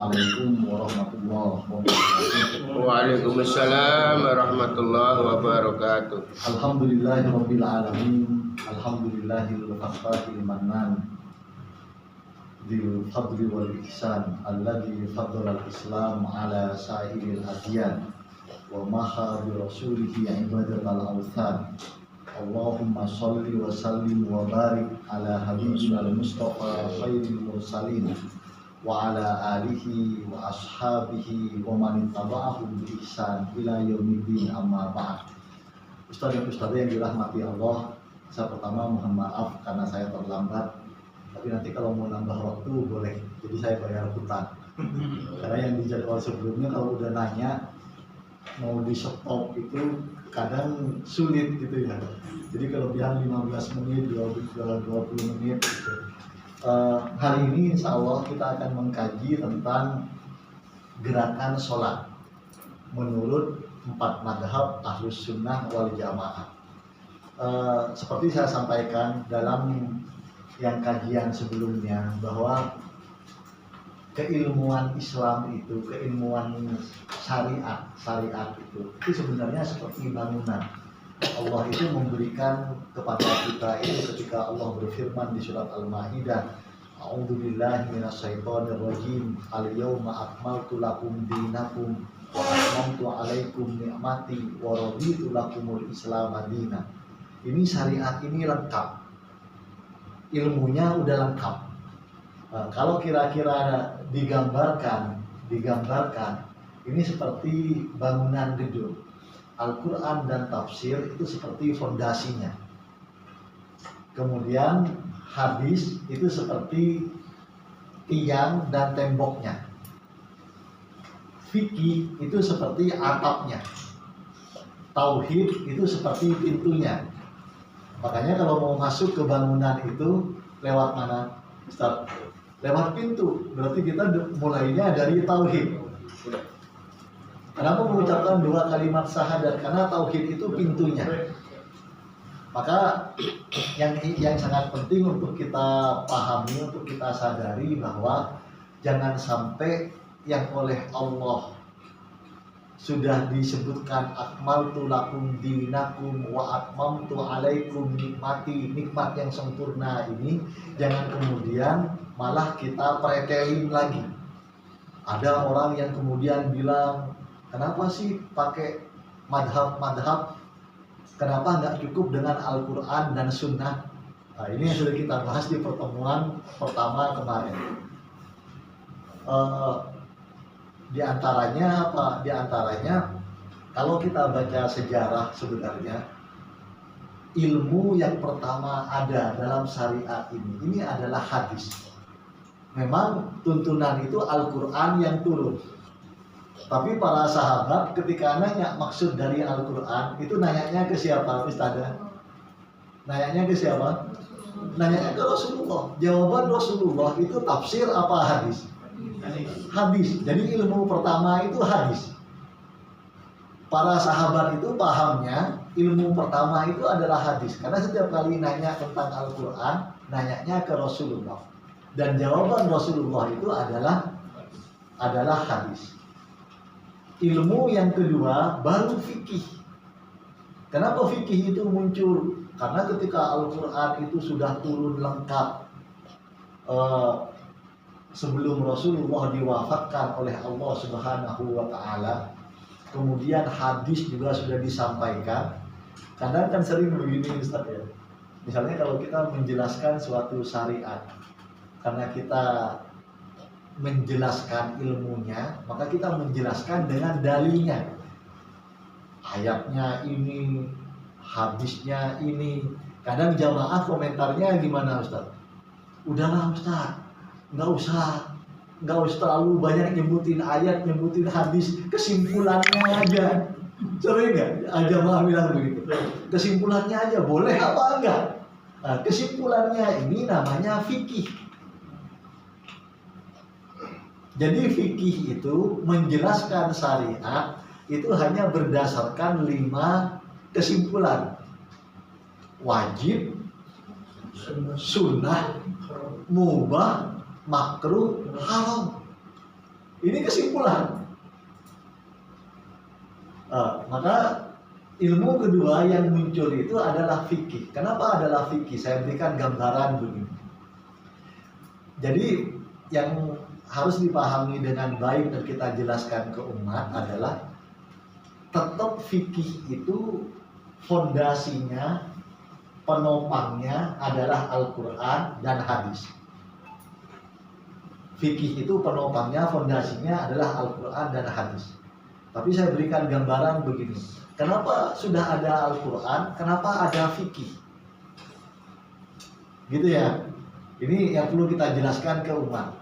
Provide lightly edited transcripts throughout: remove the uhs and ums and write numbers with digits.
Assalamualaikum warahmatullahi wabarakatuh. Waalaikumsalam warahmatullahi wabarakatuh. Alhamdulillahirabbil alamin. Alhamdulillahil fattahil mannan. Dzil fadli wal ihsan alladzi faddala al-islam ala sa'iril adyan wa maha bi rasulihi ibadatal awthan. Allahumma shalli wa sallim wa barik ala habibina al-mustafa khairil mursalin wa ala alihi wa ashabihi wa man ittaba'ahum bi ihsan ila yaumiddin, amma ba'd. Ustaz dan ustazah yang dirahmati Allah, saya pertama mohon maaf karena saya terlambat, tapi nanti kalau mau nambah waktu boleh, jadi saya bayar hutang. Karena yang di jadwal sebelumnya kalau udah nanya mau di stop itu kadang sulit gitu ya. Jadi kalau bilang 15 menit, 20 menit gitu. Hari ini insya Allah kita akan mengkaji tentang gerakan sholat menurut 4 madhab Ahlus Sunnah wal Jamaah. Seperti saya sampaikan dalam yang kajian sebelumnya bahwa keilmuan Islam itu, keilmuan syariat itu sebenarnya seperti bangunan. Allah itu memberikan kepada kita itu ketika Allah berfirman di surat Al-Maidah, A'udzubillahi minasyaitonirrajim, al-yauma akmaltu lakum dinakum wa atmamtu 'alaikum ni'mati wa raditu lakumul Islam madina. Ini syariat ini lengkap. Ilmunya udah lengkap. Nah, kalau kira-kira digambarkan ini seperti bangunan gedung. Al-Quran dan tafsir itu seperti fondasinya. Kemudian hadis itu seperti tiang dan temboknya. Fikih itu seperti atapnya. Tauhid itu seperti pintunya. Makanya kalau mau masuk ke bangunan itu lewat mana, Ustaz? Lewat pintu. Berarti kita mulainya dari tauhid. Kenapa mengucapkan 2 kalimat syahadat? Karena tauhid itu pintunya. Maka yang sangat penting untuk kita pahami, untuk kita sadari bahwa jangan sampai yang oleh Allah sudah disebutkan akmaltu lakum dinakum wa atmamtu alaikum nikmati, nikmat yang sempurna ini jangan kemudian malah kita pretelin lagi. Ada orang yang kemudian bilang, kenapa sih pakai madhab? Kenapa nggak cukup dengan Al-Quran dan Sunnah? Nah, ini yang sudah kita bahas di pertemuan pertama kemarin. Di antaranya apa? Di antaranya kalau kita baca sejarah sebenarnya ilmu yang pertama ada dalam syariat ini adalah hadis. Memang tuntunan itu Al-Quran yang turun. Tapi para sahabat ketika nanya maksud dari Al-Quran itu nanyanya ke siapa, Ustazah? Nanyanya ke siapa? Nanyanya ke Rasulullah. Jawaban Rasulullah itu tafsir apa hadis? Hadis. Jadi ilmu pertama itu hadis. Para sahabat itu pahamnya ilmu pertama itu adalah hadis. Karena setiap kali nanya tentang Al-Quran, nanyanya ke Rasulullah. Dan jawaban Rasulullah itu adalah hadis. Ilmu yang kedua baru fikih. Kenapa fikih itu muncul? Karena ketika Al-Quran itu sudah turun lengkap sebelum Rasulullah diwafatkan oleh Allah Subhanahu wa Ta'ala, kemudian hadis juga sudah disampaikan. Kadang kan sering begini Ustaz ya. Misalnya kalau kita menjelaskan suatu syariat, karena kita menjelaskan ilmunya, maka kita menjelaskan dengan dalilnya. Ayatnya ini, hadisnya ini. Kadang jamaah komentarnya gimana Ustaz? Udahlah Ustaz, nggak usah terlalu banyak nyebutin ayat, nyebutin hadis, kesimpulannya aja. Sering nggak jamaah bilang begitu? Kesimpulannya aja, boleh apa enggak? Nah, kesimpulannya ini namanya fikih. Jadi fikih itu menjelaskan syariat itu hanya berdasarkan 5 kesimpulan. Wajib, sunnah, mubah, makruh, haram. Ini kesimpulan. Maka ilmu kedua yang muncul itu adalah fikih. Kenapa adalah fikih? Saya berikan gambaran begini. Jadi yang harus dipahami dengan baik dan kita jelaskan ke umat adalah tetap fikih itu fondasinya, penopangnya adalah Al-Quran dan hadis. Fikih itu penopangnya, fondasinya adalah Al-Quran dan hadis. Tapi saya berikan gambaran begini. Kenapa sudah ada Al-Quran? Kenapa ada fikih? Gitu ya. Ini yang perlu kita jelaskan ke umat.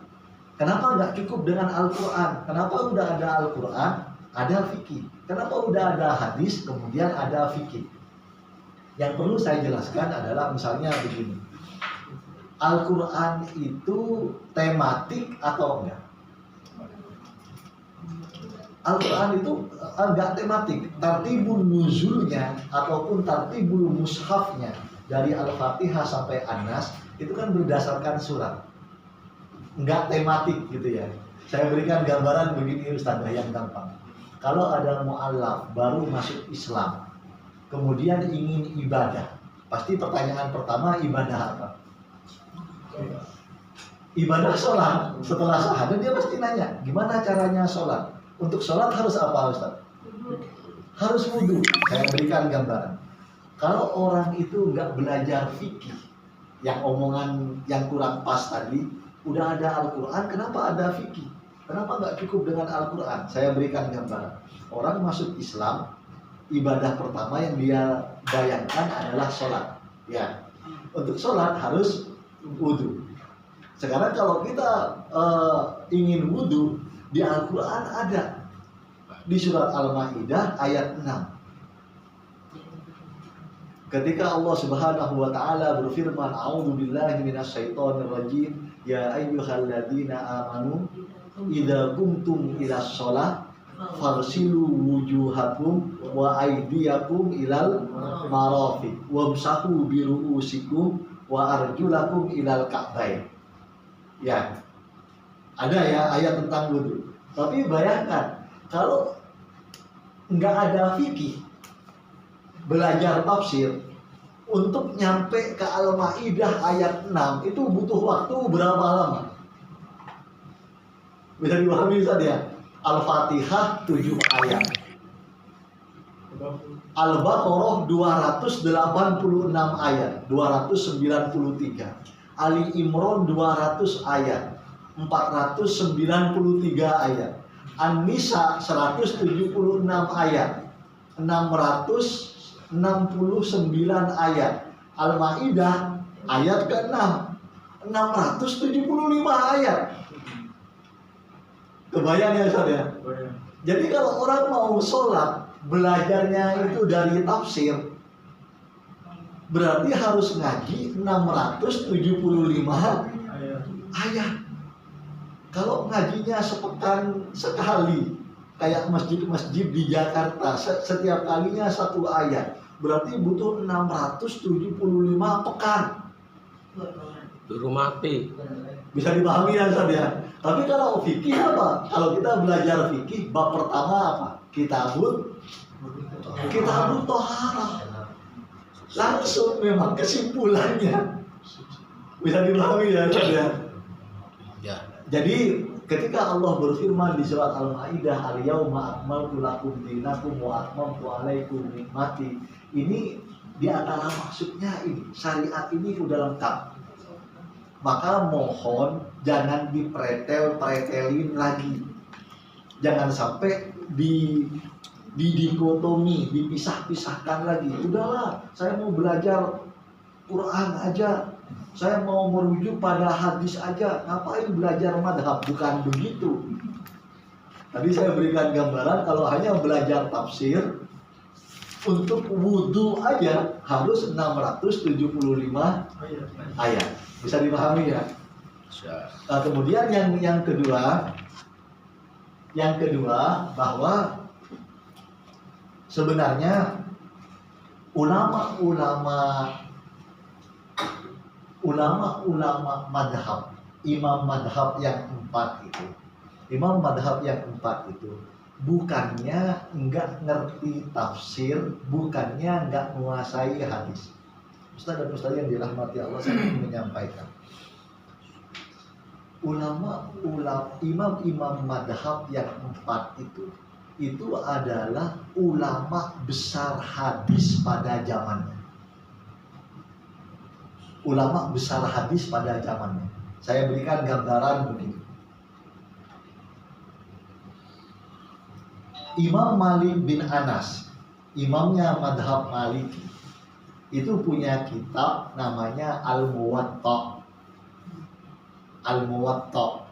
Kenapa nggak cukup dengan Al-Quran? Kenapa udah ada Al-Quran, ada fikih? Kenapa udah ada hadis, kemudian ada fikih? Yang perlu saya jelaskan adalah misalnya begini. Al-Quran itu tematik atau enggak? Al-Quran itu enggak tematik. Tartibul nuzulnya ataupun tartibul mushafnya dari Al-Fatihah sampai An-Nas itu kan berdasarkan surat. Enggak tematik gitu ya. Saya berikan gambaran begini Ustaz yang gampang. Kalau ada mu'allaf baru masuk Islam, kemudian ingin ibadah, pasti pertanyaan pertama ibadah apa? Ibadah sholat. Setelah syahadat dia pasti nanya, gimana caranya sholat? Untuk sholat harus apa Ustaz? Harus wudhu. Saya berikan gambaran. Kalau orang itu nggak belajar fikih, yang omongan yang kurang pas tadi, udah ada Al-Quran, kenapa ada fikih? Kenapa nggak cukup dengan Al-Quran? Saya berikan gambaran. Orang masuk Islam, ibadah pertama yang dia bayangkan adalah sholat. Ya, untuk sholat harus wudhu. Sekarang kalau kita ingin wudhu, di Al-Quran ada di surat Al-Maidah ayat 6. Ketika Allah Subhanahu wa taala berfirman, "A'udzubillahi minasyaitonirrajim, ya ayyuhalladzina amanu idza qumtum ilas shalah farsilu wujuhakum wa aydiyakum ilal marafiq wamsahu bi ru'usikum wa arjulakum ilal ka'bain." Ya. Ada ya ayat tentang wudu. Tapi bayangkan kalau nggak ada fikih, belajar tafsir untuk nyampe ke Al-Maidah ayat 6 itu butuh waktu berapa lama? Bisa dipahami Ustaz ya? Al-Fatihah 7 ayat. Al-Baqarah 286 ayat, 293. Ali Imran 200 ayat, 493 ayat. An-Nisa 176 ayat, 669 ayat. Al-Maidah ayat ke-6, 675 ayat. Kebayang ya Ustaz ya? Jadi kalau orang mau sholat, belajarnya itu dari tafsir, berarti harus ngaji 675 ayat. Kalau ngajinya sepekan sekali, kayak masjid-masjid di Jakarta, setiap kalinya 1 ayat, berarti butuh 675 pekan. Rumah api. Bisa dipahami ya Ustaz ya? Tapi kalau fikih apa? Kalau kita belajar fikih, bab pertama apa? Kitabut Thaharah. Langsung memang kesimpulannya. Bisa dipahami ya Ustaz ya? Ya. Jadi ketika Allah berfirman di surat Al-Maidah, "Al-yauma akmaltu lakum dinakum wa atmamtu 'alaikum nikmati." Ini di antara maksudnya ini, syariat ini udah lengkap. Maka mohon jangan dipretelin lagi. Jangan sampai dikotomi, dipisah-pisahkan lagi. Udahlah, saya mau belajar Quran aja. Saya mau merujuk pada hadis aja, ngapain belajar madhab? Bukan begitu. Tadi saya berikan gambaran kalau hanya belajar tafsir, untuk wudhu aja harus 675 ayat. Bisa dipahami ya? Nah, kemudian yang kedua bahwa sebenarnya ulama madhab, imam madhab yang 4 itu Imam madhab yang empat itu bukannya enggak ngerti tafsir, bukannya enggak menguasai hadis. Ustaz dan Ustaz yang dirahmati Allah, saya ingin menyampaikan, imam-imam madhab yang empat itu adalah ulama besar hadis pada zamannya. Ulama besar hadis pada zamannya. Saya berikan gambaran begini. Imam Malik bin Anas, imamnya madhab Maliki, itu punya kitab namanya Al-Muwatta. Al-Muwatta.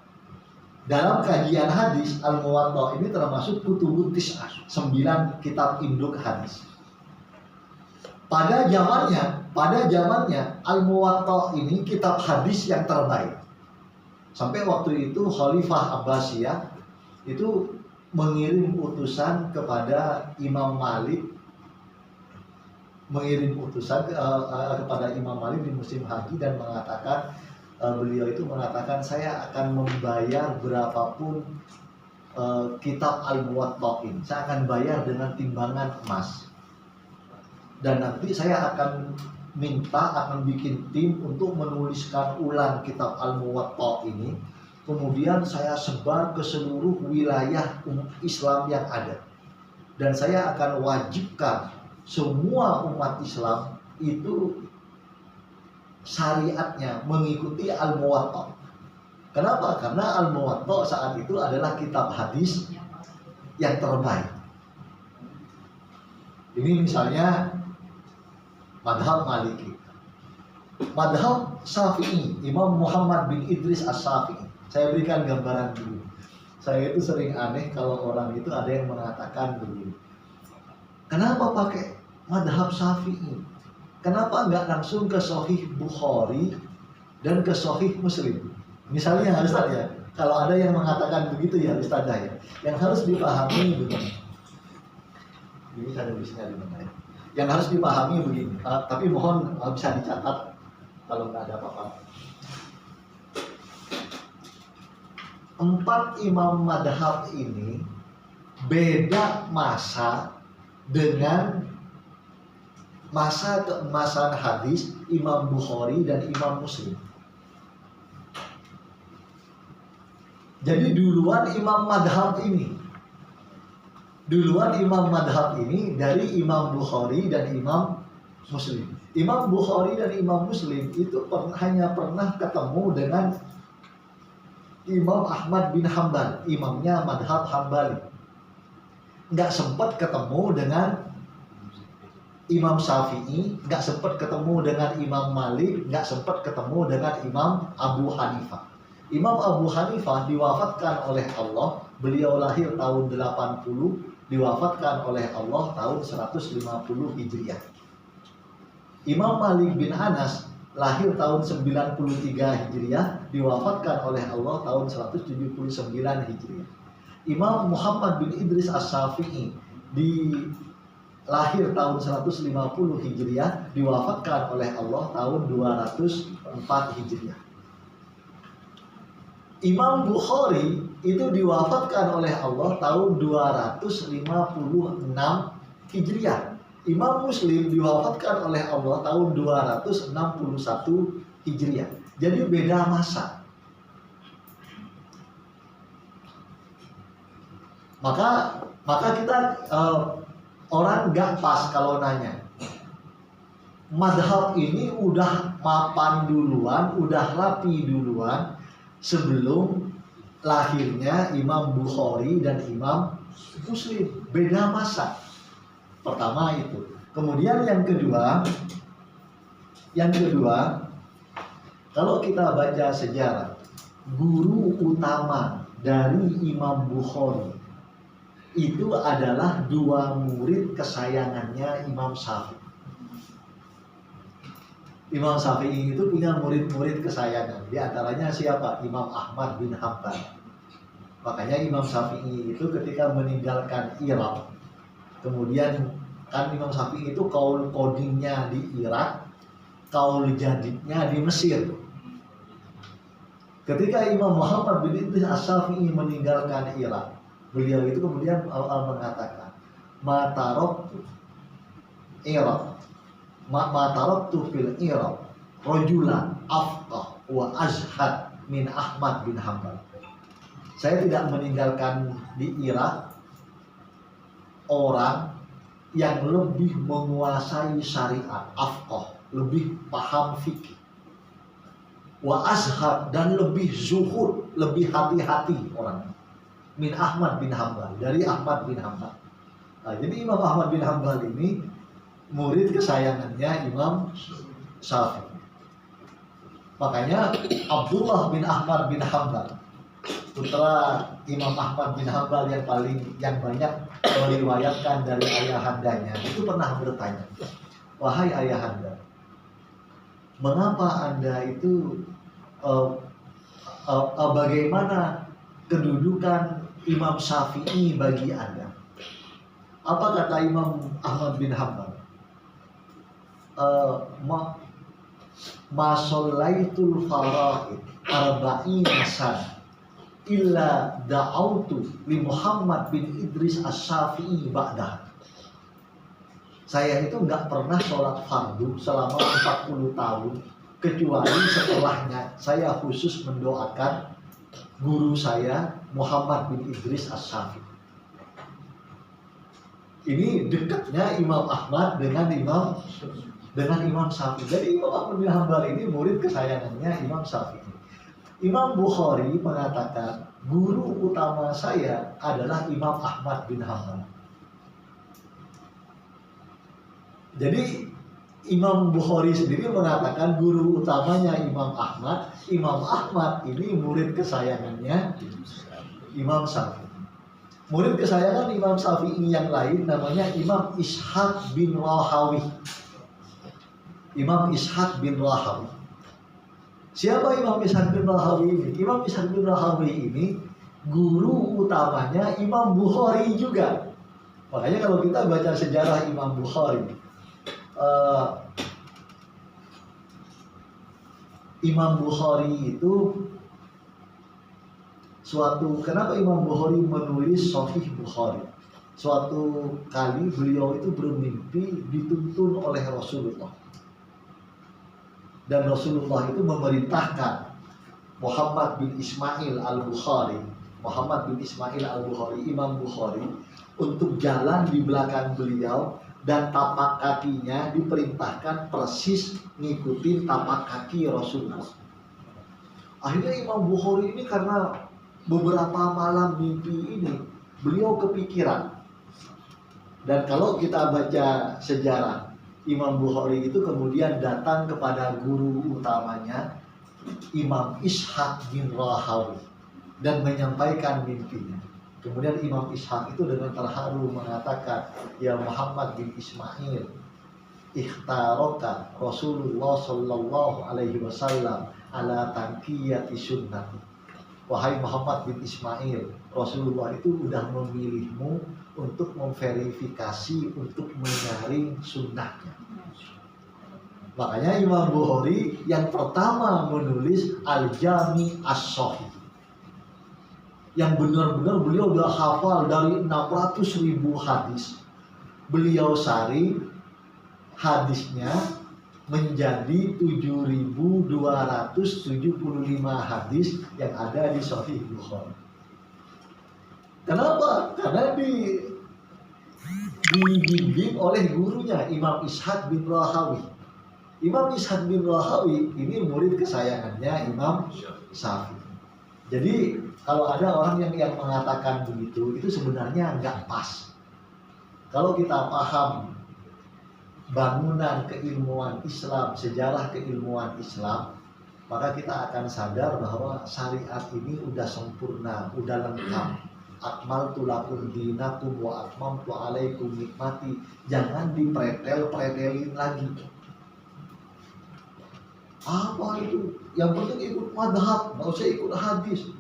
Dalam kajian hadis, Al-Muwatta ini termasuk kutubut tis'ah, 9 kitab induk hadis. Pada zamannya Al-Muwatta ini kitab hadis yang terbaik. Sampai waktu itu Khalifah Abbasiyah itu mengirim utusan kepada Imam Malik, kepada Imam Malik di musim haji dan mengatakan, beliau itu mengatakan, saya akan membayar berapapun kitab Al-Muwatta ini, saya akan bayar dengan timbangan emas, dan nanti saya akan bikin tim untuk menuliskan ulang kitab Al-Muwatta ini. Kemudian saya sebar ke seluruh wilayah Islam yang ada, dan saya akan wajibkan semua umat Islam itu syariatnya mengikuti Al-Muwatta. Kenapa? Karena Al-Muwatta saat itu adalah kitab hadis yang terbaik. Ini misalnya madhab Maliki. Madhab Syafi'i, Imam Muhammad bin Idris As-Syafi'i. Saya berikan gambaran dulu. Saya itu sering aneh kalau orang itu ada yang mengatakan begini, kenapa pakai madhab Syafi'i? Kenapa nggak langsung ke Sahih Bukhari dan ke Sahih Muslim? Misalnya Ustaz ya, kalau ada yang mengatakan begitu ya Ustaz ya, yang harus dipahami begini. Ini saya tulisnya di mana ya? Yang harus dipahami begini, tapi mohon bisa dicatat kalau nggak ada apa-apa. 4 imam madhab ini beda masa dengan masa keemasan hadis Imam Bukhari dan Imam Muslim. Jadi duluan imam madhab ini dari Imam Bukhari dan Imam Muslim. Imam Bukhari dan Imam Muslim itu hanya pernah ketemu dengan Imam Ahmad bin Hanbal, imamnya madhab Hanbali. Nggak sempat ketemu dengan Imam Syafi'i, nggak sempat ketemu dengan Imam Malik, nggak sempat ketemu dengan Imam Abu Hanifah. Imam Abu Hanifah diwafatkan oleh Allah, beliau lahir tahun 80, diwafatkan oleh Allah tahun 150 Hijriah. Imam Malik bin Anas lahir tahun 93 Hijriah, diwafatkan oleh Allah tahun 179 Hijriah. Imam Muhammad bin Idris As-Syafi'i lahir tahun 150 Hijriah, diwafatkan oleh Allah tahun 204 Hijriah. Imam Bukhari itu diwafatkan oleh Allah tahun 256 Hijriah. Imam Muslim diwafatkan oleh Allah tahun 261 Hijriah. Jadi beda masa. Maka kita orang nggak pas kalau nanya, madhab ini udah mapan duluan, udah rapi duluan sebelum lahirnya Imam Bukhari dan Imam Muslim. Beda masa. Pertama itu. Kemudian yang kedua, kalau kita baca sejarah, guru utama dari Imam Bukhari itu adalah 2 murid kesayangannya Imam Syafi'i. Imam Syafi'i itu punya murid-murid kesayangan. Di antaranya siapa? Imam Ahmad bin Hanbal. Makanya Imam Syafi'i itu ketika meninggalkan Irak, kemudian kan Imam Syafi'i itu kaul kodingnya di Irak, kaul jadidnya di Mesir. Ketika Imam Muhammad bin Idris Asy-Syafi'i meninggalkan Irak, beliau itu kemudian mengatakan, "Mataroktu Irak, mataroktu fil Irak, rojulan afqah wa azhad min Ahmad bin Hanbal." Saya tidak meninggalkan di Irak orang yang lebih menguasai syariat, afqah, lebih paham fikih, wa azhar, dan lebih zuhud, lebih hati-hati orang, min Ahmad bin Hanbal, dari Ahmad bin Hanbal. Nah, jadi Imam Ahmad bin Hanbal ini murid kesayangannya Imam Syafi'i. Makanya Abdullah bin Ahmad bin Hanbal, putra Imam Ahmad bin Hanbal yang banyak meriwayatkan dari ayahandanya, itu pernah bertanya, "Wahai ayahanda, mengapa Anda itu bagaimana kedudukan Imam Syafi'i bagi Anda?" Apa kata Imam Ahmad bin Hanbal? Ma shallaitul faraid arba'ina sana illa da'autu li Muhammad bin Idris Asy-Syafi'i ba'dah. Saya itu nggak pernah sholat fardu selama 40 tahun, kecuali setelahnya saya khusus mendoakan guru saya Muhammad bin Idris Asy-Syafi'i. Ini dekatnya Imam Ahmad dengan Imam Syafi'i. Jadi Imam Ahmad bin Hanbal ini murid kesayangannya Imam Syafi'i. Imam Bukhari mengatakan guru utama saya adalah Imam Ahmad bin Hanbal. Jadi Imam Bukhari sendiri mengatakan guru utamanya Imam Ahmad. Imam Ahmad ini murid kesayangannya Imam Syafi'i. Murid kesayangan Imam Syafi'i yang lain namanya Imam Ishaq bin Rahawi. Imam Ishaq bin Rahawi. Siapa Imam Ishaq bin Rahawi ini? Imam Ishaq bin Rahawi ini guru utamanya Imam Bukhari juga. Makanya kalau kita baca sejarah Imam Bukhari, Imam Bukhari itu kenapa Imam Bukhari menulis Sahih Bukhari? Suatu kali beliau itu bermimpi dituntun oleh Rasulullah. Dan Rasulullah itu memerintahkan Muhammad bin Ismail al-Bukhari, Imam Bukhari, untuk jalan di belakang beliau, dan tapak kakinya diperintahkan persis ngikutin tapak kaki Rasulullah. Akhirnya Imam Bukhari ini karena beberapa malam mimpi ini, beliau kepikiran. Dan kalau kita baca sejarah, Imam Bukhari itu kemudian datang kepada guru utamanya Imam Ishaq bin Rahawi dan menyampaikan mimpinya. Kemudian Imam Ishaq itu dengan terharu mengatakan, "Ya Muhammad bin Ismail, ikhtaraka Rasulullah sallallahu alaihi wasallam ala tanqiyati sunnati." Wahai Muhammad bin Ismail, Rasulullah itu sudah memilihmu untuk memverifikasi, untuk menyaring sunnahnya. Makanya Imam Bukhari yang pertama menulis Al-Jami As-Sahih, yang benar-benar beliau udah hafal dari 600.000 hadis. Beliau saring hadisnya menjadi 7.275 hadis yang ada di Sahih Bukhari. Kenapa? Karena dibimbing oleh gurunya Imam Ishaq bin Rahawi. Imam Ishaq bin Rahawi ini murid kesayangannya Imam Syafi'i. Jadi kalau ada orang yang mengatakan begitu, itu sebenarnya nggak pas. Kalau kita paham bangunan keilmuan Islam, sejarah keilmuan Islam, maka kita akan sadar bahwa syariat ini udah sempurna, udah lengkap. Akmaltu lakum dinakum wa atmamtu alaikum nikmati. Jangan dipretel-pretelin lagi. Apa itu? Yang penting ikut madhab, nggak usah ikut hadis.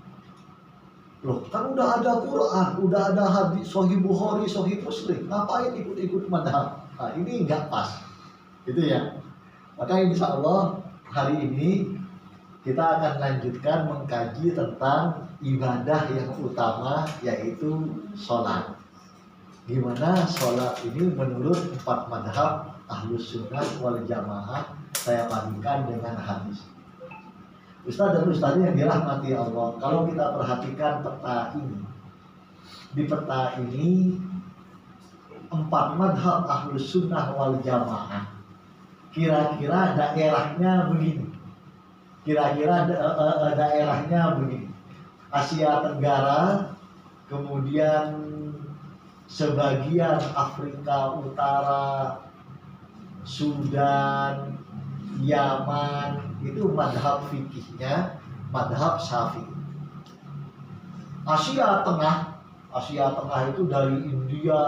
Loh, kan udah ada Quran, udah ada hadis, Sahih Bukhari, Sahih Muslim. Ngapain ikut-ikut madhab? Nah, ini nggak pas, gitu ya. Maka insya Allah hari ini kita akan lanjutkan mengkaji tentang ibadah yang utama, yaitu sholat. Gimana sholat ini menurut 4 madhab Ahlus Sunnah wal Jamaah, saya bandingkan dengan hadis. Ustaz dan Ustaz yang dirahmati Allah, kalau kita perhatikan peta ini, di peta ini 4 madhab Ahlus Sunnah wal Jamaah, kira-kira daerahnya begini. Daerahnya begini: Asia Tenggara, kemudian sebagian Afrika Utara, Sudan, Yaman, itu madhab fikihnya madhab Syafi'i. Asia Tengah itu dari India,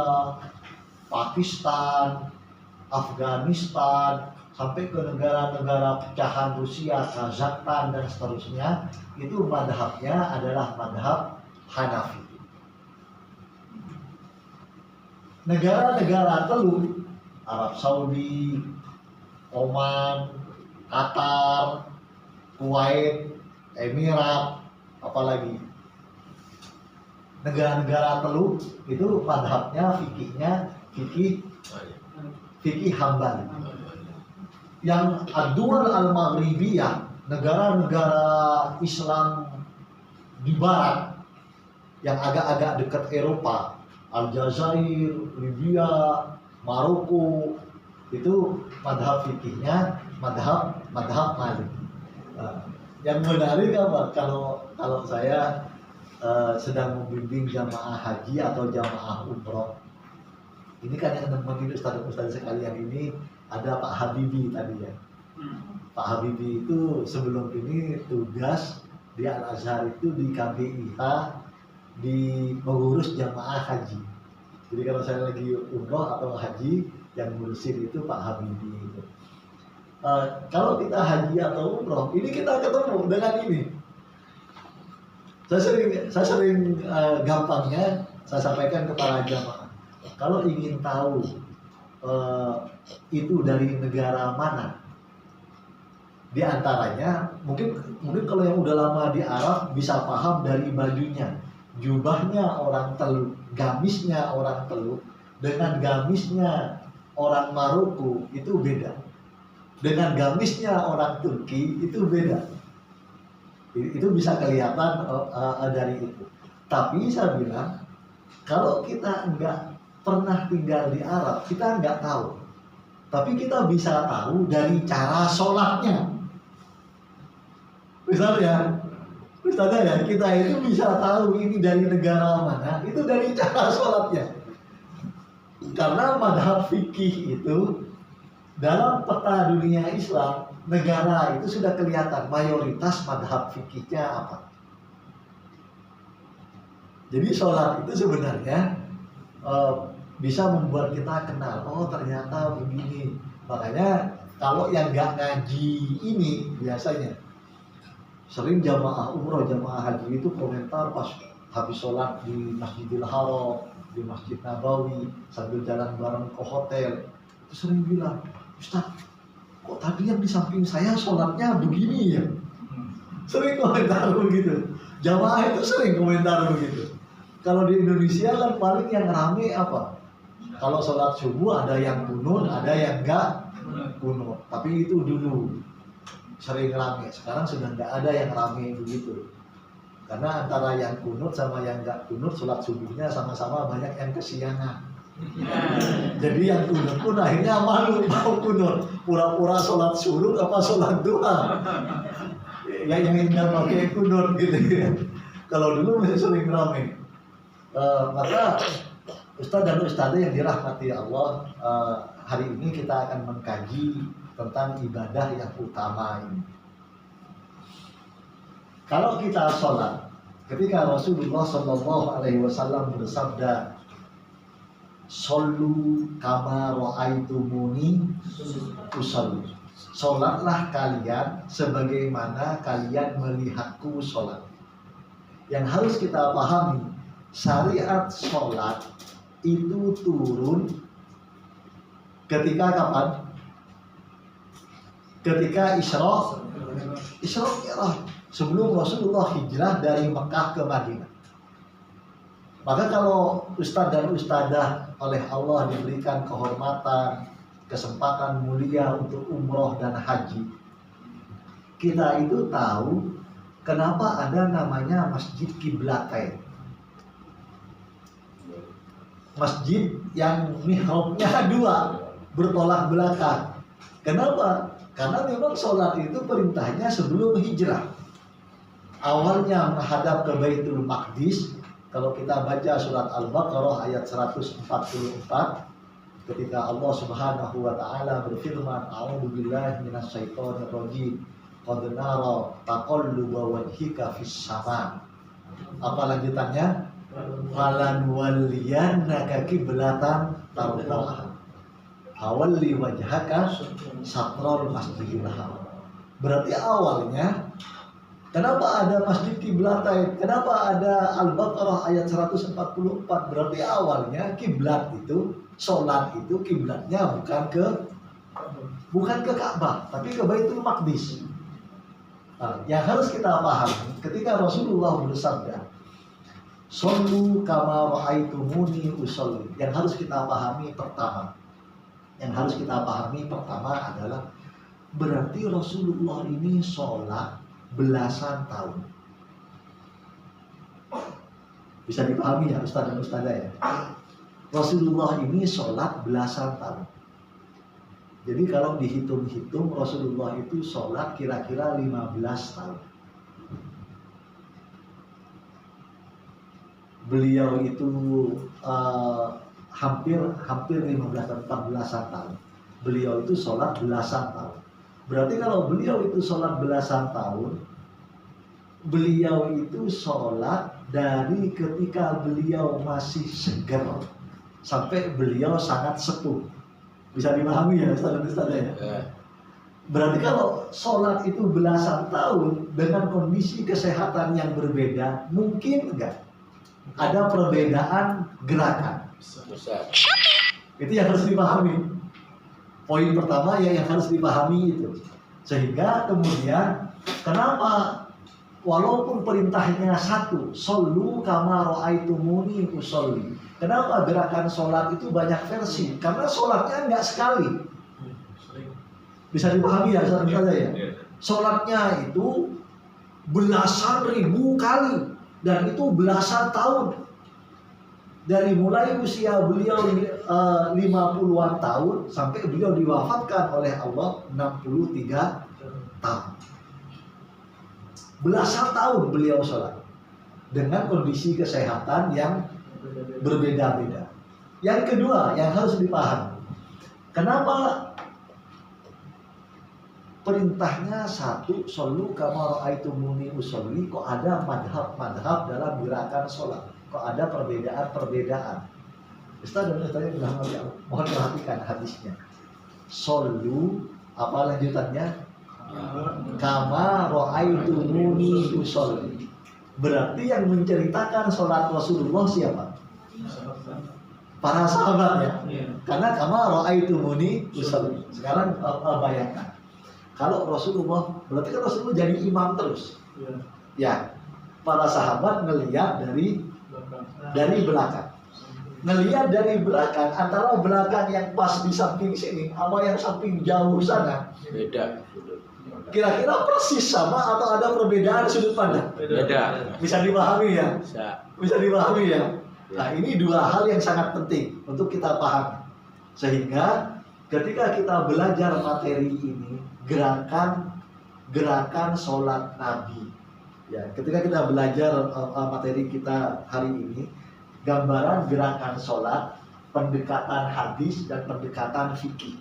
Pakistan, Afghanistan, sampai ke negara-negara pecahan Rusia, Kazakhstan, dan seterusnya, itu madhabnya adalah madhab Hanafi. Negara-negara teluk, Arab Saudi, Oman, Qatar, Kuwait, Emirat, apalagi negara-negara teluk, itu madhabnya fikih Hambali. Yang ad-duwal al-maghribiyah, negara-negara Islam di barat yang agak-agak dekat Eropa, Aljazair, Libya, Maroko, itu madhab fikihnya madhab Malik. Yang menarik apa? Kalau saya sedang membimbing jamaah haji atau jamaah umroh, ini kan yang nemenin ustaz sekalian ini ada Pak Habibie tadi ya. Pak Habibie itu sebelum ini tugas di Al-Azhar itu di KBIH, di mengurus jamaah haji. Jadi kalau saya lagi umroh atau haji, yang ngurusin itu Pak Habibie itu. Kalau kita haji atau umroh, ini kita ketemu dengan ini. Saya sering gampangnya saya sampaikan kepada jamaah. Kalau ingin tahu itu dari negara mana, di antaranya mungkin kalau yang udah lama di Arab bisa paham dari bajunya, jubahnya orang Teluk, gamisnya orang Teluk dengan gamisnya orang Maroko itu beda, dengan gamisnya orang Turki itu beda. Itu bisa kelihatan dari itu. Tapi saya bilang, kalau kita enggak pernah tinggal di Arab, kita nggak tahu. Tapi kita bisa tahu dari cara sholatnya. Misalnya kita itu bisa tahu ini dari negara mana, itu dari cara sholatnya. Karena madhab fikih itu dalam peta dunia Islam, negara itu sudah kelihatan mayoritas madhab fikihnya apa. Jadi sholat itu sebenarnya bisa membuat kita kenal, oh ternyata begini. Makanya kalau yang nggak ngaji ini biasanya sering jamaah umroh, jamaah haji itu komentar pas habis sholat di Masjidil Haram, di Masjid Nabawi, sambil jalan bareng ke hotel, itu sering bilang, Ustaz, kok tadi yang di samping saya sholatnya begini ya? Sering komentar begitu. Jamaah itu sering komentar begitu. Kalau di Indonesia kan paling yang rame apa? Kalau sholat subuh ada yang kunut, ada yang enggak kunut. Tapi itu dulu sering rame. Sekarang sudah enggak ada yang rame begitu. Karena antara yang kunut sama yang enggak kunut, sholat subuhnya sama-sama banyak yang kesiangan. Jadi yang kunut pun akhirnya malu mau kunut. Pura-pura sholat suruh apa sholat duha. Yang enggak pakai kunut gitu ya. Kalau dulu masih sering rame. Maka Ustaz dan Ustazah yang dirahmati Allah, hari ini kita akan mengkaji tentang ibadah yang utama ini. Kalau kita sholat, ketika Rasulullah SAW bersabda, "Shollu kama ra'aitumuni usolli." Sholatlah kalian sebagaimana kalian melihatku sholat. Yang harus kita pahami, syariat sholat itu turun ketika kapan? ketika Isra Mi'raj, sebelum Rasulullah hijrah dari Mekah ke Madinah. Maka kalau ustadz dan ustadzah oleh Allah diberikan kehormatan, kesempatan mulia untuk umroh dan haji, kita itu tahu kenapa ada namanya Masjid Qiblatain. Masjid yang mihrabnya dua, bertolak belakang. Kenapa? Karena memang sholat itu perintahnya sebelum hijrah. Awalnya menghadap ke Baitul Maqdis. Kalau kita baca surat Al-Baqarah ayat 144, ketika Allah Subhanahu wa taala berfirman, "A'udzubillahi minasyaitonir rajim. Qad nara taqalluba wajhika fis sama." Apa lanjutannya? "Falan walliyannaka qiblatan tardaha. Hawalli wajhaka satrul masjidil haram." Berarti awalnya kenapa ada Masjid Qiblatain? Kenapa ada Al-Baqarah ayat 144? Berarti awalnya kiblat itu, sholat itu kiblatnya bukan ke Ka'bah, tapi ke Baitul Maqdis. Nah, yang harus kita pahami ketika Rasulullah bersabda, "Shollu kama ra'aitumuni usolli." Yang harus kita pahami pertama adalah berarti Rasulullah ini sholat belasan tahun. Bisa dipahami ya Ustaz dan Ustazah ya. Rasulullah ini sholat belasan tahun. Jadi kalau dihitung-hitung Rasulullah itu sholat kira-kira 15 tahun. Beliau itu hampir 15 tahun, 14 tahun. Beliau itu sholat belasan tahun. Berarti kalau beliau itu sholat belasan tahun, beliau itu sholat dari ketika beliau masih segar sampai beliau sangat sepuh. Bisa dipahami ya Ustaz ya? Berarti kalau sholat itu belasan tahun dengan kondisi kesehatan yang berbeda, mungkin enggak ada perbedaan gerakan. Itu yang harus dipahami. Poin pertama yang harus dipahami itu. Sehingga kemudian kenapa walaupun perintahnya satu, shollu kama ra'aitumuni usolli. Kenapa gerakan sholat itu banyak versi? Karena sholatnya enggak sekali. Bisa dipahami ya saudara ya? Sholatnya itu belasan ribu kali dan itu belasan tahun. Dari mulai usia beliau 50-an tahun sampai beliau diwafatkan oleh Allah 63 tahun. Belasan tahun beliau sholat dengan kondisi kesehatan yang berbeda-beda. Yang kedua yang harus dipahami, kenapa perintahnya satu, shollu kama ra'aitumuni usolli, kok ada madhab dalam gerakan sholat? Kok ada perbedaan? Ustaz dan Ustaznya bilang, mohon perhatikan hadisnya. Shollu, apa lanjutannya? Kama ra'aitumuni usolli. Berarti yang menceritakan sholat Rasulullah siapa? Para sahabat ya. Karena kama ra'aitumuni usolli. Sekarang bayangkan, kalau Rasulullah, berarti kan Rasulullah jadi imam terus. Ya, para sahabat ngelihat dari belakang. Ngelihat dari belakang, antara belakang yang pas di samping sini sama yang samping jauh sana Beda. kira-kira persis sama atau ada perbedaan sudut pandang? Beda. Bisa dipahami ya? Bisa dipahami ya? Nah, ini dua hal yang sangat penting untuk kita pahami. Sehingga ketika kita belajar materi ini, gerakan sholat Nabi. Ya, ketika kita belajar materi kita hari ini, gambaran gerakan sholat, pendekatan hadis dan pendekatan fikih.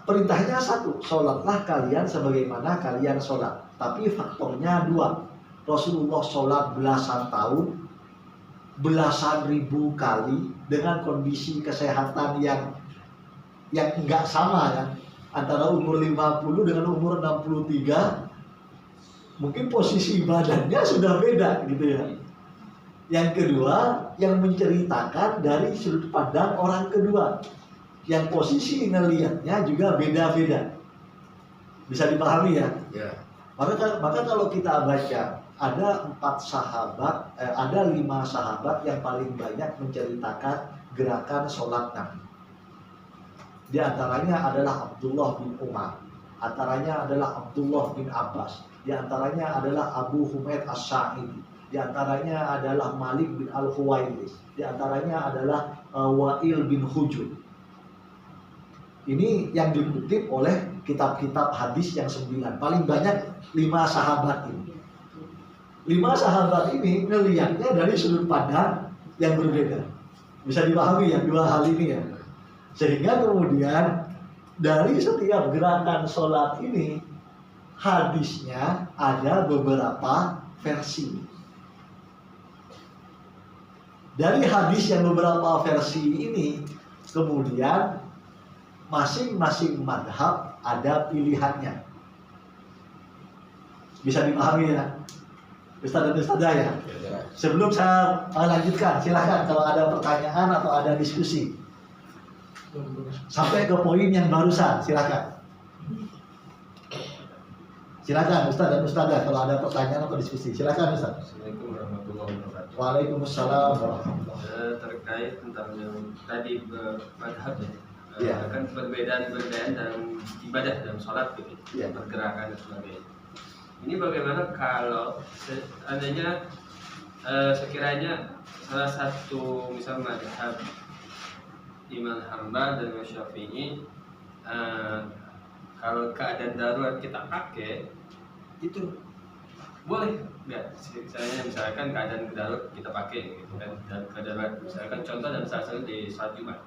Perintahnya satu, sholatlah kalian sebagaimana kalian sholat. Tapi faktornya dua. Rasulullah sholat belasan tahun, belasan ribu kali dengan kondisi kesehatan yang enggak sama kan. Antara umur 50 dengan umur 63, mungkin posisi badannya sudah beda gitu ya. Yang kedua, yang menceritakan dari sudut pandang orang kedua, yang posisi ngelihatnya juga beda-beda. Bisa dipahami ya? Ya. Maka kalau kita baca ada 5 sahabat yang paling banyak menceritakan gerakan sholat Nabi. Di antaranya adalah Abdullah bin Umar, antaranya adalah Abdullah bin Abbas, di antaranya adalah Abu Humaid As-Sa'idi, di antaranya adalah Malik bin Al-Huwairis, di antaranya adalah Wa'il bin Hujur. Ini yang dikutip oleh kitab-kitab hadis yang 9. Paling banyak 5 sahabat ini. 5 sahabat ini ngelihatnya dari sudut pandang yang berbeda. Bisa dipahami ya 2 hal ini ya. Sehingga kemudian dari setiap gerakan sholat ini hadisnya ada beberapa versi. Dari hadis yang beberapa versi ini kemudian masing-masing madhab ada pilihannya. Bisa dipahami ya Ustaz dan Ustazah ya. Sebelum saya lanjutkan, silahkan kalau ada pertanyaan atau ada diskusi sampai ke poin yang barusan, silahkan. Silakan Ustaz dan Ustazah kalau ada pertanyaan atau diskusi, silakan Ustaz. Assalamualaikum warahmatullahi wabarakatuh. Waalaikumsalam warahmatullahi wabarakatuh. Terkait tentang yang tadi madhab ya. Iya. Kan perbedaan dalam ibadah dalam sholat gitu, Iya. pergerakan dan sebagainya. Ini bagaimana kalau seandainya sekiranya salah satu misal madhab Imam Hambal dan Imam Syafi'i, kalau keadaan darurat kita pakai itu boleh nggak? Misalkan keadaan darurat kita pakai gitu kan, dan keadaan misalkan contoh dalam salah satu di salat Jumat.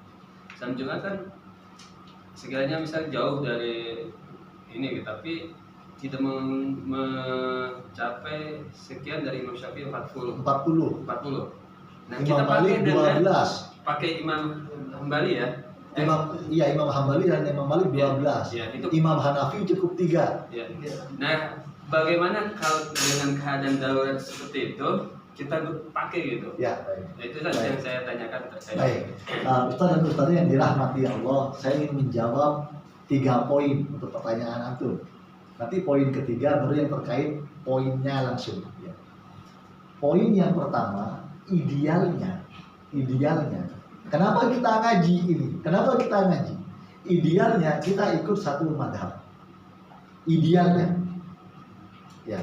Salat Jumat kan sekiranya misal jauh dari ini gitu, tapi tidak mencapai sekian dari Imam Syafi'i 40. 40. Nah, Imam kita pakai Malik dengan 12. pakai Imam Hambali ya. Imam Hambali dan Imam Malik 12. Ya, itu. Imam Hanafi cukup 3. Ya. Nah, bagaimana kalau dengan keadaan darurat seperti itu kita pakai gitu? Ya, Nah, itu saja yang saya tanyakan terkait. baik. Ustaz dan Ustazah yang dirahmati Allah, saya ingin menjawab 3 poin untuk pertanyaan antum. Nanti poin ketiga baru yang terkait poinnya langsung. Ya. Poin yang pertama, idealnya. Kenapa kita ngaji ini? Kenapa kita ngaji? Idealnya kita ikut satu madhab. Idealnya, ya.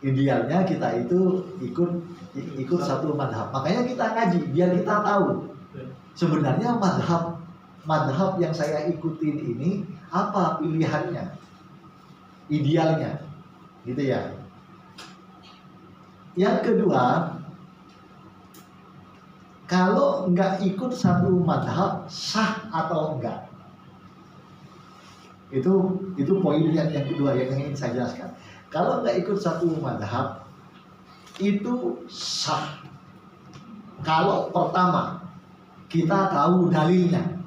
Idealnya kita itu ikut satu madhab. Makanya kita ngaji biar kita tahu sebenarnya madhab yang saya ikutin ini apa pilihannya. Idealnya, gitu ya. Yang kedua, kalau nggak ikut satu madhab sah atau enggak? Itu poin yang kedua yang ingin saya jelaskan. Kalau nggak ikut satu madhab itu sah. Kalau pertama kita tahu dalilnya.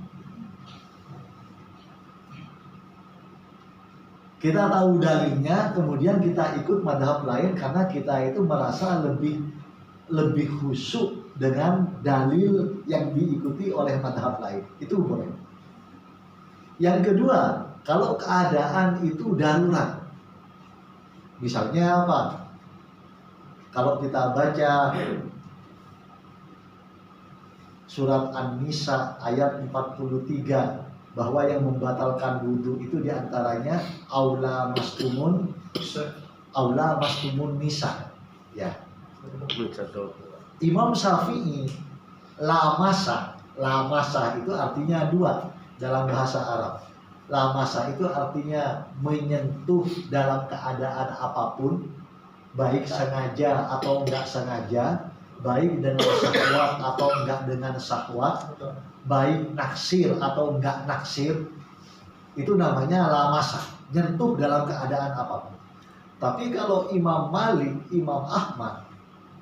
Kita tahu dalilnya, kemudian kita ikut madhab lain karena kita itu merasa lebih khusyuk dengan dalil yang diikuti oleh madhab lain. Itu boleh. Yang kedua, kalau keadaan itu darurat, misalnya apa? Kalau kita baca surat An-Nisa ayat 43, bahwa yang membatalkan wudhu itu diantaranya aula mastumun nisa, ya. Imam Syafi'i lamasa itu artinya 2 dalam bahasa Arab. Lamasa itu artinya menyentuh dalam keadaan apapun, baik sengaja atau enggak sengaja, baik dengan syahwat atau enggak dengan syahwat, baik naksir atau enggak naksir, itu namanya lamasa, nyentuh dalam keadaan apapun. Tapi kalau Imam Malik, Imam Ahmad,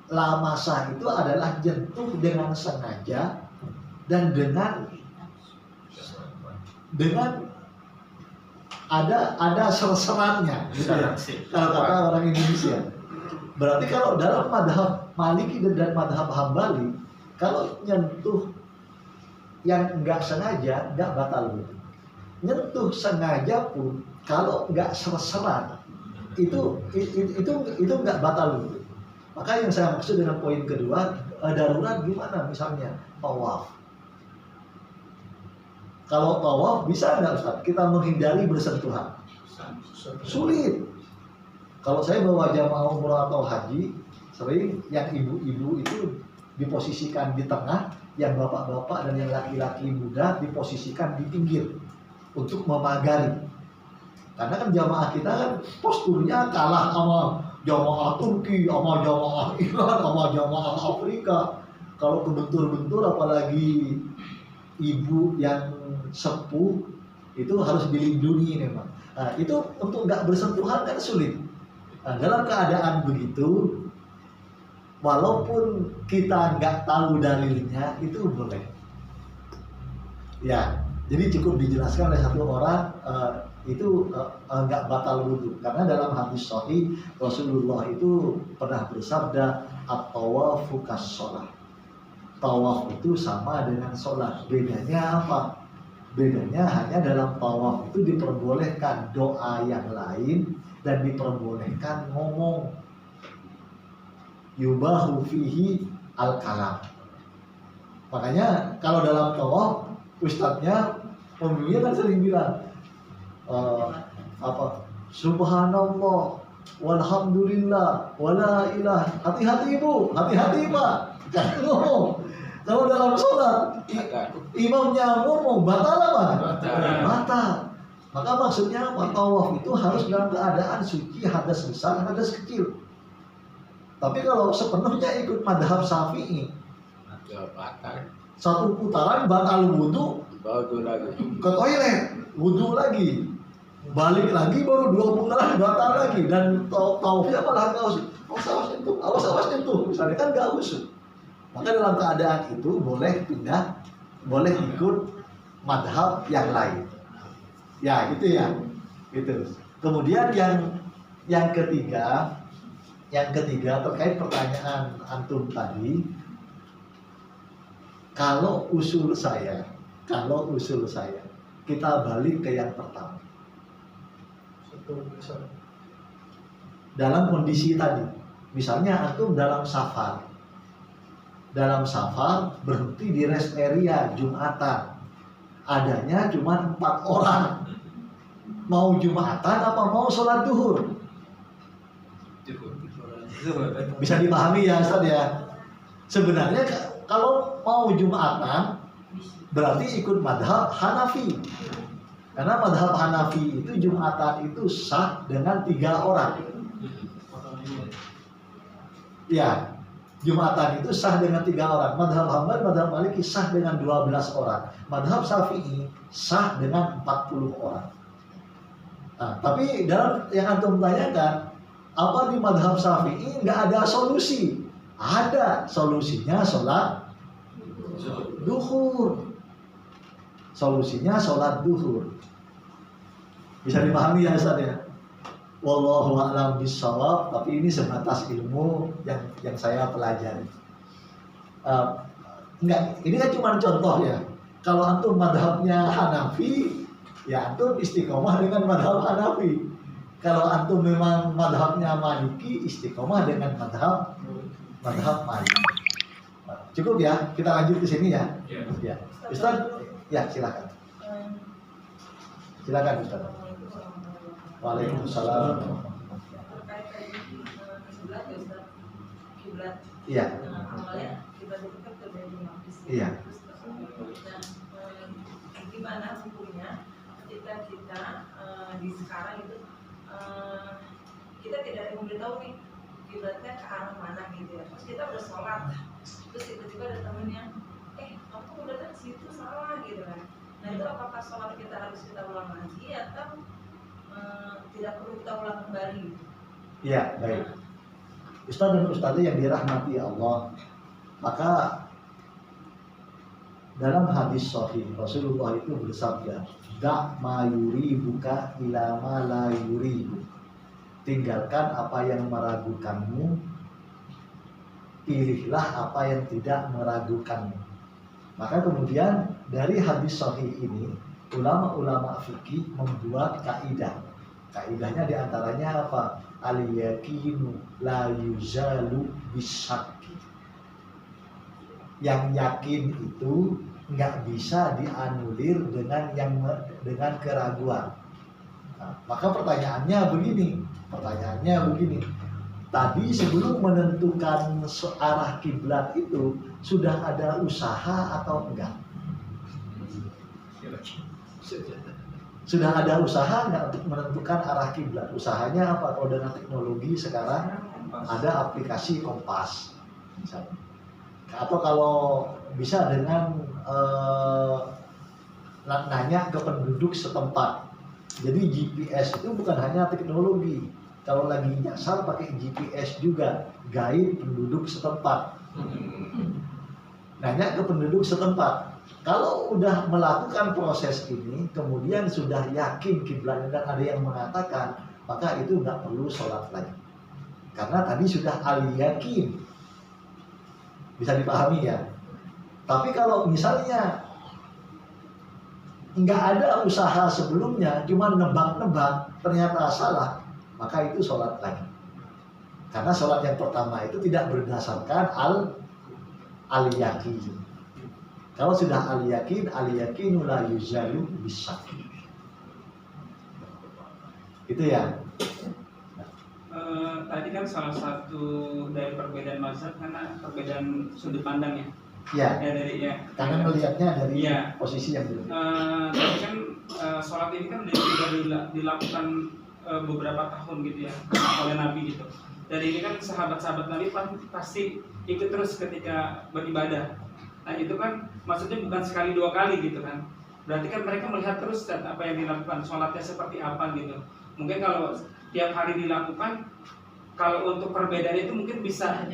lamasa itu adalah nyentuh dengan sengaja dan dengan ada serserannya, gitu ya, kalau kata orang Indonesia. Berarti kalau dalam madhab Maliki dan madhab Hambali, kalau nyentuh yang enggak sengaja enggak batal wudhu. Nyentuh sengaja pun kalau nggak ser-seran itu nggak batal wudhu. Maka yang saya maksud dengan poin kedua, darurat gimana? Misalnya tawaf. Kalau tawaf bisa nggak Ustaz kita menghindari bersentuhan? Sulit. Kalau saya bawa jamaah umroh atau haji, sering yang ibu-ibu itu diposisikan di tengah, yang bapak-bapak dan yang laki-laki muda diposisikan di pinggir untuk memagari. Karena kan jamaah kita kan posturnya kalah sama jamaah Turki, sama jamaah Iran, sama jamaah Afrika. Kalau kebentur-bentur apalagi ibu yang sepuh itu harus dilindungi memang. Nah, itu untuk nggak bersentuhan kan sulit. Nah, dalam keadaan begitu, walaupun kita nggak tahu dalilnya, itu boleh. Ya, jadi cukup dijelaskan oleh satu orang itu nggak batal wudhu. Karena dalam hadis sahih Rasulullah itu pernah bersabda, at-tawafu kas-shalah. Tawaf itu sama dengan sholat. Bedanya apa? Bedanya hanya dalam tawaf itu diperbolehkan doa yang lain dan diperbolehkan ngomong. Yubahu fihi al-kalam. Makanya kalau dalam tawaf ustadznya pembimbingnya kan sering bilang Subhanallah walhamdulillah wala ilah. Hati-hati ibu, hati-hati pak, jangan ngomong. Kalau dalam sholat imamnya ngomong batal apa? Batal. Maka maksudnya tawaf itu harus dalam keadaan suci, hadas besar, hadas kecil. Tapi kalau sepenuhnya ikut madhab Syafi'i, satu putaran batal wudhu, ke toilet, wudhu lagi, balik lagi baru 2 putaran batal lagi, dan tawafnya malah nggak usah, awas nyentuh, misalnya kan nggak usah. Maka dalam keadaan itu boleh pindah, boleh ikut madhab yang lain. Ya gitu ya, gitu. Kemudian yang ketiga terkait pertanyaan antum tadi, kalau usul saya kita balik ke yang pertama. Dalam kondisi tadi, misalnya antum dalam safar berhenti di rest area Jumatan, adanya cuma 4 orang, mau Jumatan apa mau sholat duhur? Bisa dipahami ya Ustaz ya. Sebenarnya kalau mau Jumatan berarti ikut madhab Hanafi, karena madhab Hanafi itu Jumatan itu sah dengan 3 orang. Ya, Jumatan itu sah dengan 3 orang. Madhab Hambali, madhab Maliki sah dengan 12 orang. Madhab Syafi'i sah dengan 40 orang. Nah, tapi dalam yang antum tanyakan, apa di madhab Syafi'i nggak ada solusi? Ada solusinya, sholat duhur. Solusinya sholat duhur. Bisa dipahami ya Ustaz ya? Wallahu a'lam bishawab, tapi ini sebatas ilmu yang saya pelajari. Enggak, ini kan cuma contoh ya. Kalau antum madhabnya Hanafi, ya antum istiqomah dengan madhab Hanafi. Kalau antum memang madhabnya Maliki, istiqomah dengan madhab Maliki. Cukup ya, kita lanjut ke sini ya. Ya, Ustaz, ya silakan. Silakan Ustaz. Waalaikumsalam. Iya. Iya. Gimana hukumnya ketika kita di sekarang itu kita tidak memberitahu nih kiblatnya ke arah mana gitu ya. Terus kita udah sholat, terus tiba-tiba ada temennya, kamu udah ke situ salah gitu kan. Nah itu apakah sholat kita harus kita ulang lagi atau tidak perlu kita ulang kembali? Iya, baik. Ustaz dan Ustazah yang dirahmati Allah, maka dalam hadis sahih Rasulullah itu bersabda, "Da' ma yuribuka ila ma la yuribu." Tinggalkan apa yang meragukanmu, pilihlah apa yang tidak meragukanmu. Maka kemudian dari hadis sahih ini ulama-ulama fikih membuat kaidah. Kaidahnya diantaranya apa? Al-yakinu la yuzalu bisyakki. Yang yakin itu nggak bisa dianulir dengan keraguan. Nah, maka pertanyaannya begini. Tadi sebelum menentukan arah kiblat itu sudah ada usaha atau enggak? Sudah ada usaha nggak untuk menentukan arah kiblat? Usahanya apa? Kalau dengan teknologi sekarang ada aplikasi kompas, misalnya. Atau kalau bisa dengan nanya ke penduduk setempat. Jadi GPS itu bukan hanya teknologi. Kalau lagi nyasar pakai GPS juga, guide penduduk setempat. Nanya ke penduduk setempat. Kalau udah melakukan proses ini, kemudian sudah yakin kiblatnya dan ada yang mengatakan, maka itu nggak perlu sholat lagi. Karena tadi sudah al-yakin. Bisa dipahami ya. Tapi kalau misalnya nggak ada usaha sebelumnya, cuma nebak-nebak, ternyata salah, maka itu sholat lagi. Karena sholat yang pertama itu tidak berdasarkan al-yakin. Kalau sudah al-yakinu la yuzalu bisyakki. Itu ya. Tadi kan salah satu dari perbedaan mazhab karena perbedaan sudut pandang ya. Ya. Karena melihatnya dari posisi yang berbeda. Tapi kan sholat ini kan sudah dilakukan beberapa tahun gitu ya oleh Nabi gitu. Dan ini kan sahabat-sahabat Nabi pasti ikut terus ketika beribadah. Nah itu kan maksudnya bukan sekali dua kali gitu kan. Berarti kan mereka melihat terus apa yang dilakukan, sholatnya seperti apa gitu. Mungkin kalau tiap hari dilakukan, kalau untuk perbedaan itu mungkin bisa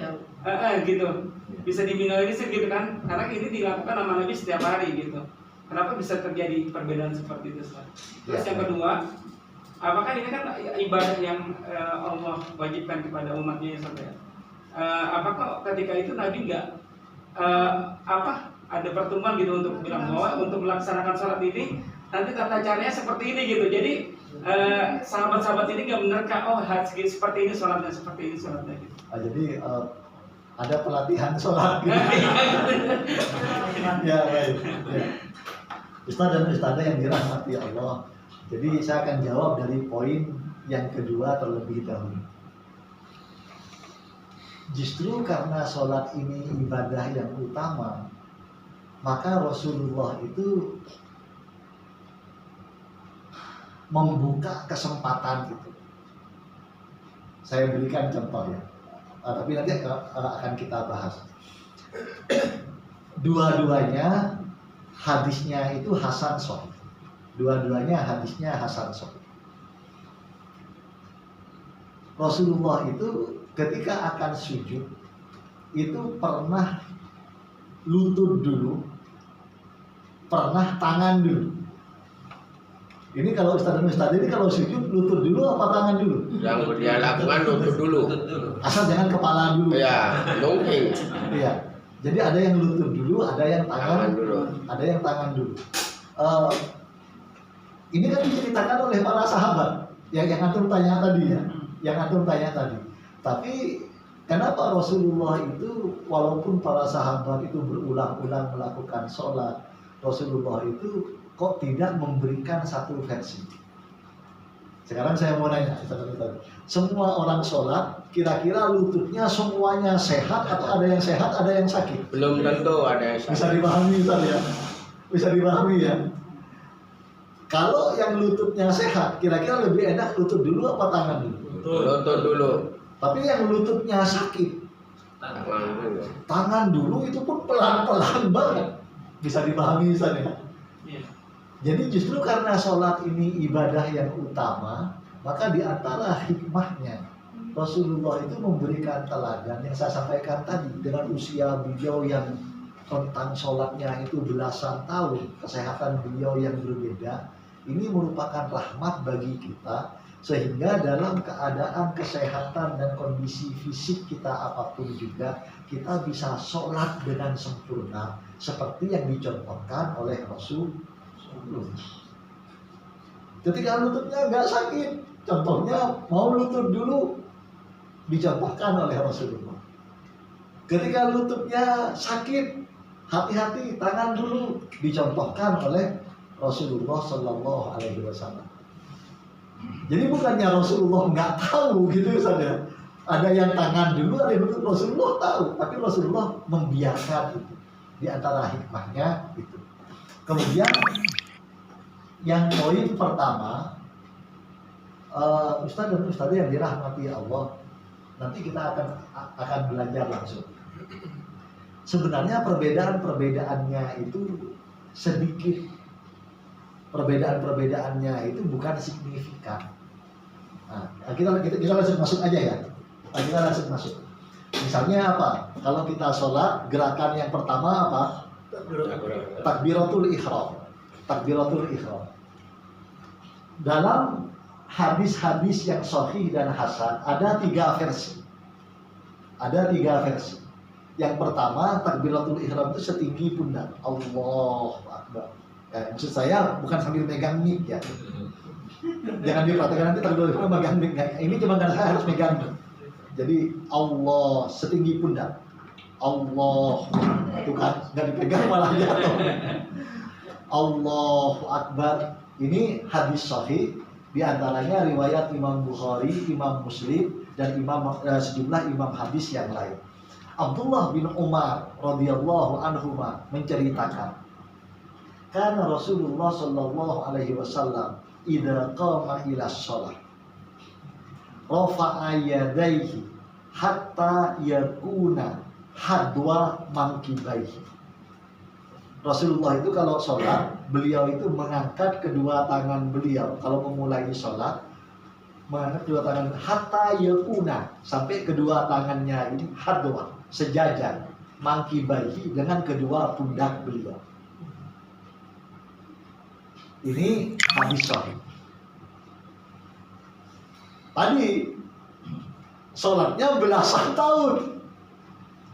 gitu, bisa diminimalisir gitu kan. Karena ini dilakukan sama Nabi setiap hari gitu. Kenapa bisa terjadi perbedaan seperti itu? Terus yang kedua, apakah ini kan ibadah yang Allah wajibkan kepada umatnya sampai? Apakah ketika itu Nabi nggak ada pertemuan gitu untuk bilang bahwa untuk melaksanakan sholat ini nanti tata caranya seperti ini gitu. Jadi sahabat-sahabat ini nggak menerka seperti ini sholatnya gitu. Jadi ada pelatihan sholat gitu. Ya baik. Ya. Ustaz dan Ustazah yang dirahmati Allah. Jadi saya akan jawab dari poin yang kedua terlebih dahulu. Justru karena sholat ini ibadah yang utama, maka Rasulullah itu membuka kesempatan itu. Saya berikan contoh ya, tapi nanti akan kita bahas. Dua-duanya hadisnya itu hasan sahih. Dua-duanya hadisnya hasan sahih. Rasulullah itu ketika akan sujud itu pernah lutut dulu, pernah tangan dulu. Ini kalau Ustaz ini kalau sujud lutut dulu apa tangan dulu? Yang dia lakukan lutut dulu. Asal jangan kepala dulu. Ya, mungkin. Iya. Jadi ada yang lutut dulu, ada yang tangan dulu. Ada yang tangan dulu. Ini kan diceritakan oleh para sahabat yang antum tanya tadi ya, Tapi kenapa Rasulullah itu walaupun para sahabat itu berulang-ulang melakukan sholat, Rasulullah itu kok tidak memberikan satu versi? Sekarang saya mau nanya, semua orang sholat, kira-kira lututnya semuanya sehat atau ada yang sehat, ada yang sakit? Belum tentu ada yang sakit. Bisa dipahami Ustaz ya? Bisa dipahami ya? Kalau yang lututnya sehat, kira-kira lebih enak lutut dulu apa tangan dulu? Lutut dulu. Tapi yang lututnya sakit, tangan dulu itu pun pelan-pelan banget. Bisa dipahami Ustaz ya? Jadi justru karena sholat ini ibadah yang utama, maka di antara hikmahnya Rasulullah itu memberikan teladan yang saya sampaikan tadi. Dengan usia beliau yang tentang sholatnya itu belasan tahun, kesehatan beliau yang berbeda, ini merupakan rahmat bagi kita, sehingga dalam keadaan kesehatan dan kondisi fisik kita apapun juga, kita bisa sholat dengan sempurna seperti yang dicontohkan oleh Rasulullah. Ketika lututnya nggak sakit, Contohnya mau lutut dulu dicontohkan oleh Rasulullah. Ketika lututnya sakit, hati-hati tangan dulu dicontohkan oleh Rasulullah Shallallahu Alaihi Wasallam. Jadi bukannya Rasulullah nggak tahu gitu saja. Ada yang tangan dulu, ada yang lutut. Rasulullah tahu, tapi Rasulullah membiarkan itu. Di antara hikmahnya itu. Kemudian yang poin pertama, Ustadz dan Ustadzah yang dirahmati Allah, nanti kita akan belajar langsung. Sebenarnya perbedaan-perbedaannya itu sedikit. Perbedaan-perbedaannya itu bukan signifikan. Nah, kita langsung masuk aja ya. Kita langsung masuk. Misalnya apa? Kalau kita sholat, gerakan yang pertama apa? Takbiratul ihram. Takbiratul ihram. Dalam hadis-hadis yang sahih dan hasan ada 3 versi. Ada 3 versi. Yang pertama, takbiratul ihram itu setinggi pundak. Allahu Akbar. Maksud saya bukan sambil megang mic ya. Jangan diperhatikan nanti takbiratul ihram megang mic. Ini cuma karena saya harus megang mic. Jadi Allah setinggi pundak. Allah itu kan nggak dipegang malah jatuh. Allahu Akbar. Ini hadis sahih. Di antaranya riwayat Imam Bukhari, Imam Muslim, dan sejumlah imam hadis yang lain. Abdullah bin Umar radhiyallahu anhuma menceritakan, karena Rasulullah Shallallahu Alaihi Wasallam idza qama ila shalah rafa'a yadayhi hatta yakuna hadwa mankibaihi. Rasulullah itu kalau sholat, beliau itu mengangkat kedua tangan beliau. Kalau memulai sholat, mengangkat kedua tangan hatta yakuna, sampai kedua tangannya ini hadwa, sejajar, mankibaihi, dengan kedua pundak beliau. Ini hadis sahih. Tadi sholatnya belasan tahun,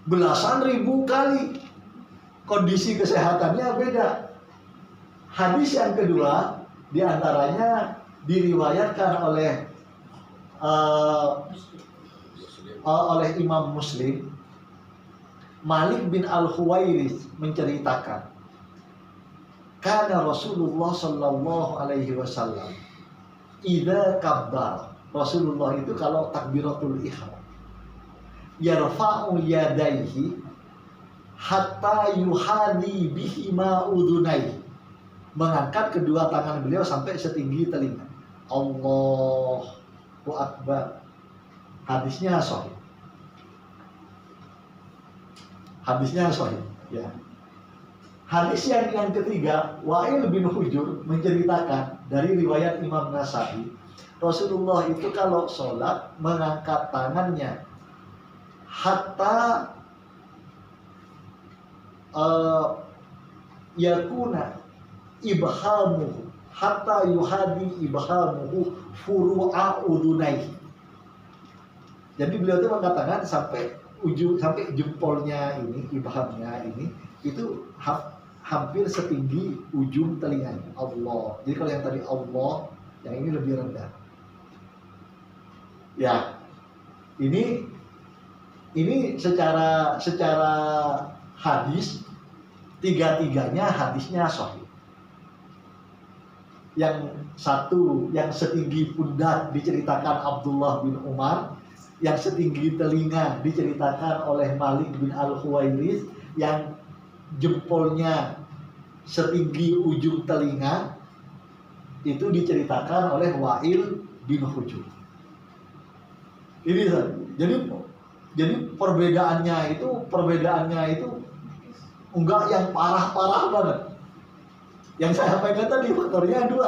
belasan ribu kali, kondisi kesehatannya beda. Hadis yang kedua diantaranya diriwayatkan oleh Imam Muslim. Malik bin Al-Huwairis menceritakan, karena Rasulullah Shallallahu Alaihi Wasallam idza kabbar, Rasulullah itu kalau takbiratul ihram yarfa'u yadaihi hatta yuhadi bihima udunaihi, mengangkat kedua tangan beliau sampai setinggi telinga. Allahu Akbar. Hadisnya sahih. Hadisnya sahih ya. Hadis yang ketiga, Wa'il bin Hujur menceritakan dari riwayat Imam Nasai, Rasulullah itu kalau sholat mengangkat tangannya hatta yakuna ibhamuhu hatta yuhadi ibhamuhu furu'a udunaihi. Jadi beliau itu mengangkat tangan sampai jempolnya ini, ibhamnya ini, itu hampir setinggi ujung telinganya. Allah. Jadi kalau yang tadi Allah, yang ini lebih rendah. Ya, ini secara hadis, tiga-tiganya hadisnya sahih. Yang satu, yang setinggi pundak diceritakan Abdullah bin Umar, yang setinggi telinga diceritakan oleh Malik bin Al-Huwairis, yang jempolnya setinggi ujung telinga itu diceritakan oleh Wa'il bin Hujur. Ini jadi perbedaannya itu enggak yang parah-parah banget. Yang saya sampaikan tadi faktornya 2,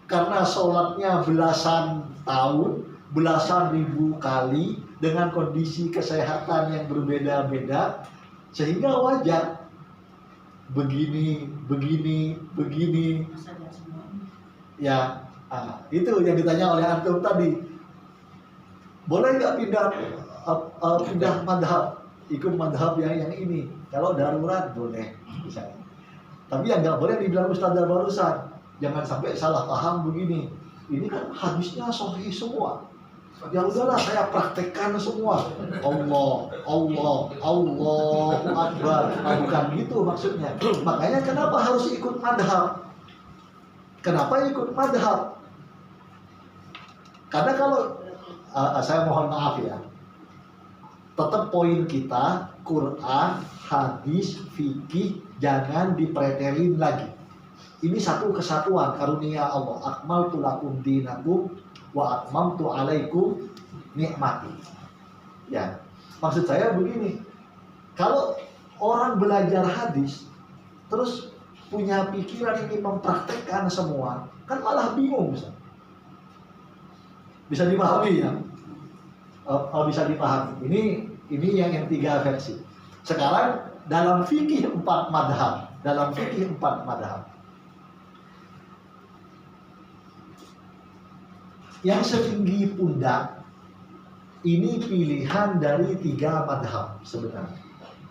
karena sholatnya belasan tahun, belasan ribu kali dengan kondisi kesehatan yang berbeda-beda, sehingga wajar begini. Ya, itu yang ditanya oleh antum tadi. Boleh nggak pindah madhab, ikut madhab yang ini? Kalau darurat boleh, bisa. Tapi yang nggak boleh dibilang ustadzah barusan, jangan sampai salah paham begini. ini kan hadisnya sahih semua. Ya udahlah saya praktekkan semua. Allahu Akbar. Nah, bukan gitu maksudnya. Makanya kenapa harus ikut madhab? Kenapa ikut madhab? Karena kalau saya mohon maaf ya, tetap poin kita Quran, hadis, fikih jangan dipretelin lagi. Ini satu kesatuan karunia Allah. Akmaltu lakum dinakum wa atmamtu alaikum nikmati. Ya, maksud saya begini. Kalau orang belajar hadis terus punya pikiran ini mempraktekkan semua, kan malah bingung Ustaz. Bisa dipahami ya? Bisa dipahami. Ini yang 3 versi. Sekarang dalam fikih 4 madhab, yang setinggi pundak ini pilihan dari 3 madhab sebenarnya.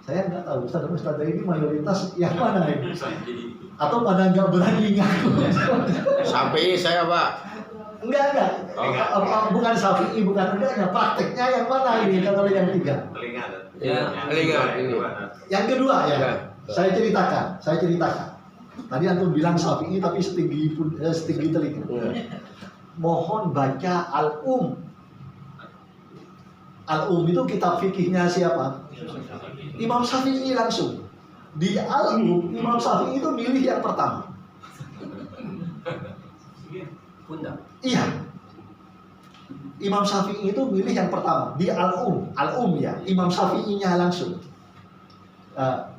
Saya nggak tahu Ustaz ini mayoritas yang mana ini? Atau pada nggak berani ngaku? Syafi'i saya Pak. Enggak. Bukan Syafi'i, bukan enggaknya. Prakteknya yang mana ini kalau yang 3? Telinga ini. Yang kedua ya. Ya. Saya ceritakan. Tadi antum bilang Syafi'i tapi setinggi telinga. Mohon baca Al-Um. Al-Um itu kitab fikihnya siapa? Imam Syafi'i langsung. Di Al-Um, Imam Syafi'i itu milih yang pertama. Iya. Imam Syafi'i itu milih yang pertama di Al-Um ya, Imam Syafi'inya langsung.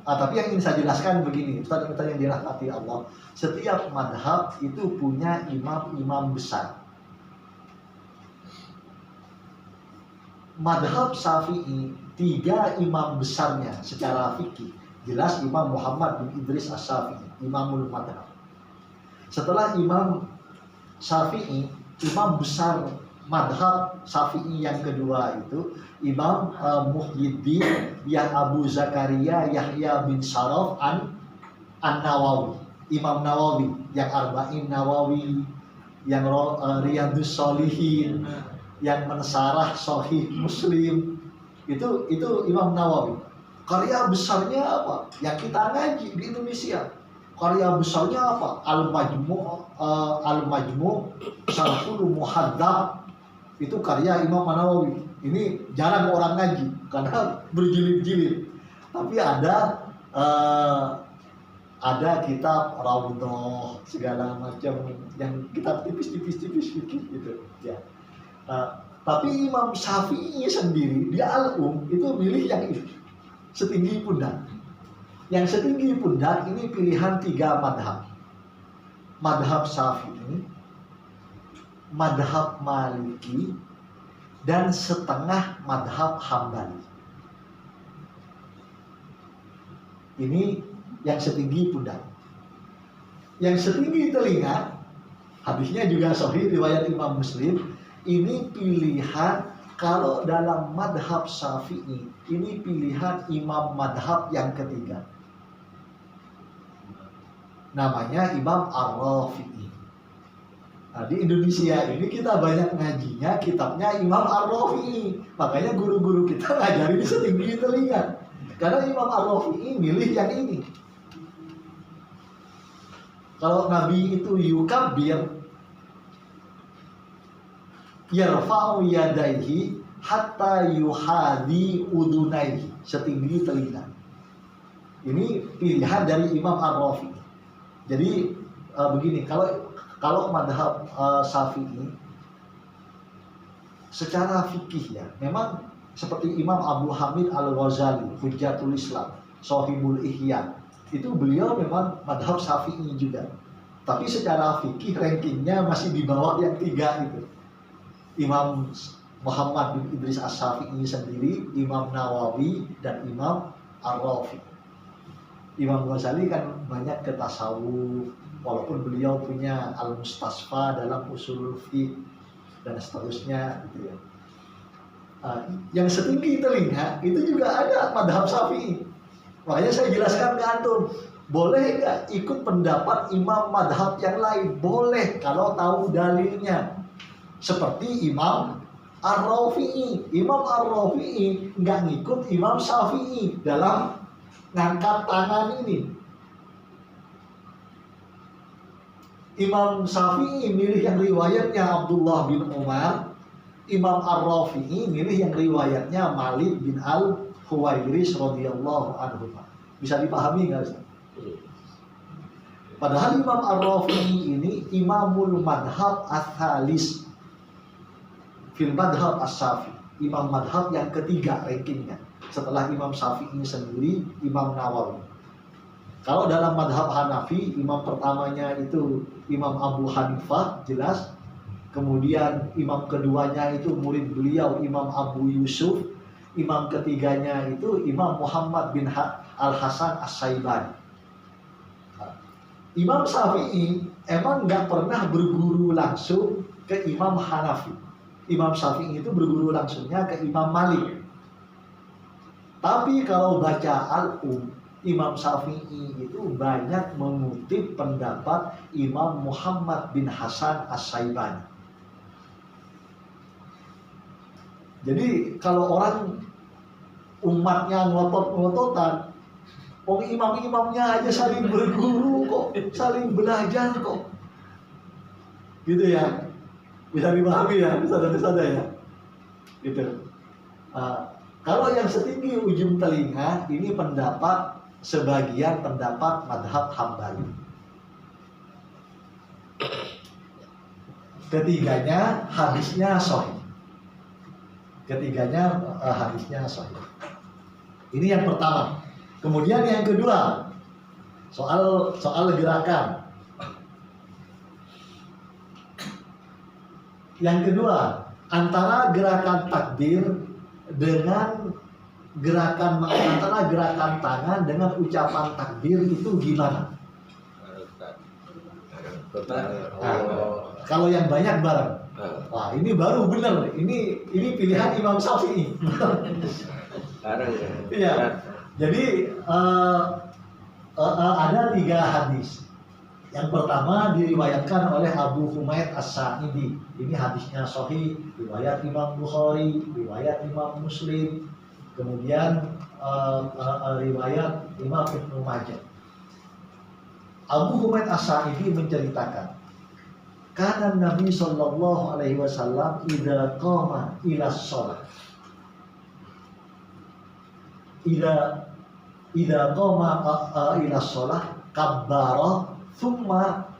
Tapi yang ingin saya jelaskan begini, Ustaz yang dirahmati Allah, setiap madhab itu punya imam-imam besar. Madhab Syafi'i 3 imam besarnya secara fikih. Jelas Imam Muhammad bin Idris As-Syafi'i, Imamul Madhab. Setelah Imam Syafi'i, imam besar madhab Syafi'i yang kedua itu Imam Muhyiddin yang Abu Zakaria Yahya bin Sharaf An-Nawawi, Imam Nawawi yang Arba'in Nawawi, yang Riyadus Shalihin, yang mensarah Sahih Muslim, itu Imam Nawawi. Karya besarnya apa? Yang kita ngaji di Indonesia. Karya besarnya apa? Al-Majmu' Syarhul Muhadzab. Itu karya Imam Nawawi. Ini jarang orang ngaji karena berjilid-jilid. Tapi ada kitab Raudhah segala macam yang kitab tipis gitu ya. Tapi Imam Syafi'i sendiri di Al-Um itu milih yang itu setinggi pundak. Yang setinggi pundak ini pilihan 3 madhab. Madhab Syafi'i, madhab Maliki, dan setengah madhab Hambali. Ini yang setinggi pundak. Yang setinggi telinga, hadisnya juga sahih riwayat Imam Muslim. Ini pilihan kalau dalam madhab Syafi'i, ini pilihan imam madhab yang ketiga. Namanya Imam Ar-Rafi'i. Nah, di Indonesia ini kita banyak ngajinya kitabnya Imam Ar-Rafi'i. Makanya guru-guru kita ngajarin setinggi telinga. Karena Imam Ar-Rafi'i milih yang ini. Kalau Nabi itu yukabbir, yarfa'u yadaihi hatta yuhadi udunaihi, setinggi telinga. Ini pilihan dari Imam Ar-Rafi'i. Jadi begini, kalau madhab Syafi'i secara fikih ya, memang seperti Imam Abu Hamid Al-Ghazali, Hujjatul Islam, Shahihul Ihya, itu beliau memang madhab Syafi'i juga. Tapi secara fikih rankingnya masih di bawah yang 3 itu. Imam Muhammad bin Idris As-Syafi'i sendiri, Imam Nawawi, dan Imam Ar-Rafi'i. Imam Ghazali kan banyak ke tasawuf, walaupun beliau punya Al-Mustasfa dalam usul fiqh dan seterusnya gitu ya. Yang setinggi telinga itu juga ada madhab Syafi'i. Makanya saya jelaskan ke antum, Boleh nggak ikut pendapat imam madhab yang lain? Boleh kalau tahu dalilnya. Seperti Imam Ar-Rafi'i. Imam Ar-Rafi'i nggak ngikut Imam Syafi'i dalam ngangkat tangan ini. Imam Syafi'i milih yang riwayatnya Abdullah bin Umar. Imam Ar-Rafi'i milih yang riwayatnya Malik bin Al-Huwairis radhiyallahu anhu. Bisa dipahami nggak Ustaz? Padahal Imam Ar-Rafi'i ini imamul madhab as-salis fil madhab as-syafi, imam madhab yang ketiga rankingnya setelah Imam Syafi'i sendiri, Imam Nawawi. Kalau dalam madhab Hanafi, imam pertamanya itu Imam Abu Hanifah, jelas. Kemudian imam keduanya itu murid beliau Imam Abu Yusuf. Imam ketiganya itu Imam Muhammad bin Al-Hasan As-Saibani. Imam Syafi'i emang nggak pernah berguru langsung ke Imam Hanafi. Imam Syafi'i itu berguru langsungnya ke Imam Malik. Tapi kalau baca Al-Um, Imam Syafi'i itu banyak mengutip pendapat Imam Muhammad bin Hasan As-Saibani. Jadi kalau orang umatnya ngotot-ngototan, imam-imamnya aja saling berguru kok, saling belajar kok, gitu ya, bisa dipahami ya, saudara-saudara ya, gitu. Kalau yang setinggi ujung telinga ini pendapat sebagian pendapat madhab Hambali. Ketiganya hadisnya sahih. Ini yang pertama. Kemudian yang kedua, soal gerakan. Yang kedua, antara gerakan takbir dengan antara gerakan tangan dengan ucapan takbir itu gimana? Kalau yang banyak bareng. Wah, ini baru benar. Ini pilihan Imam Syafi'i. Iya. Jadi ada 3 hadis. Yang pertama diriwayatkan oleh Abu Humaid As-Sa'idi. Ini hadisnya sahih, riwayat Imam Bukhari, riwayat Imam Muslim, kemudian riwayat Imam Ibnu Majah. Abu Humaid As-Sa'idi menceritakan, kana Nabi sallallahu alaihi wasallam idza qama ila shalah. Idza qama ila shalah kabbara thumma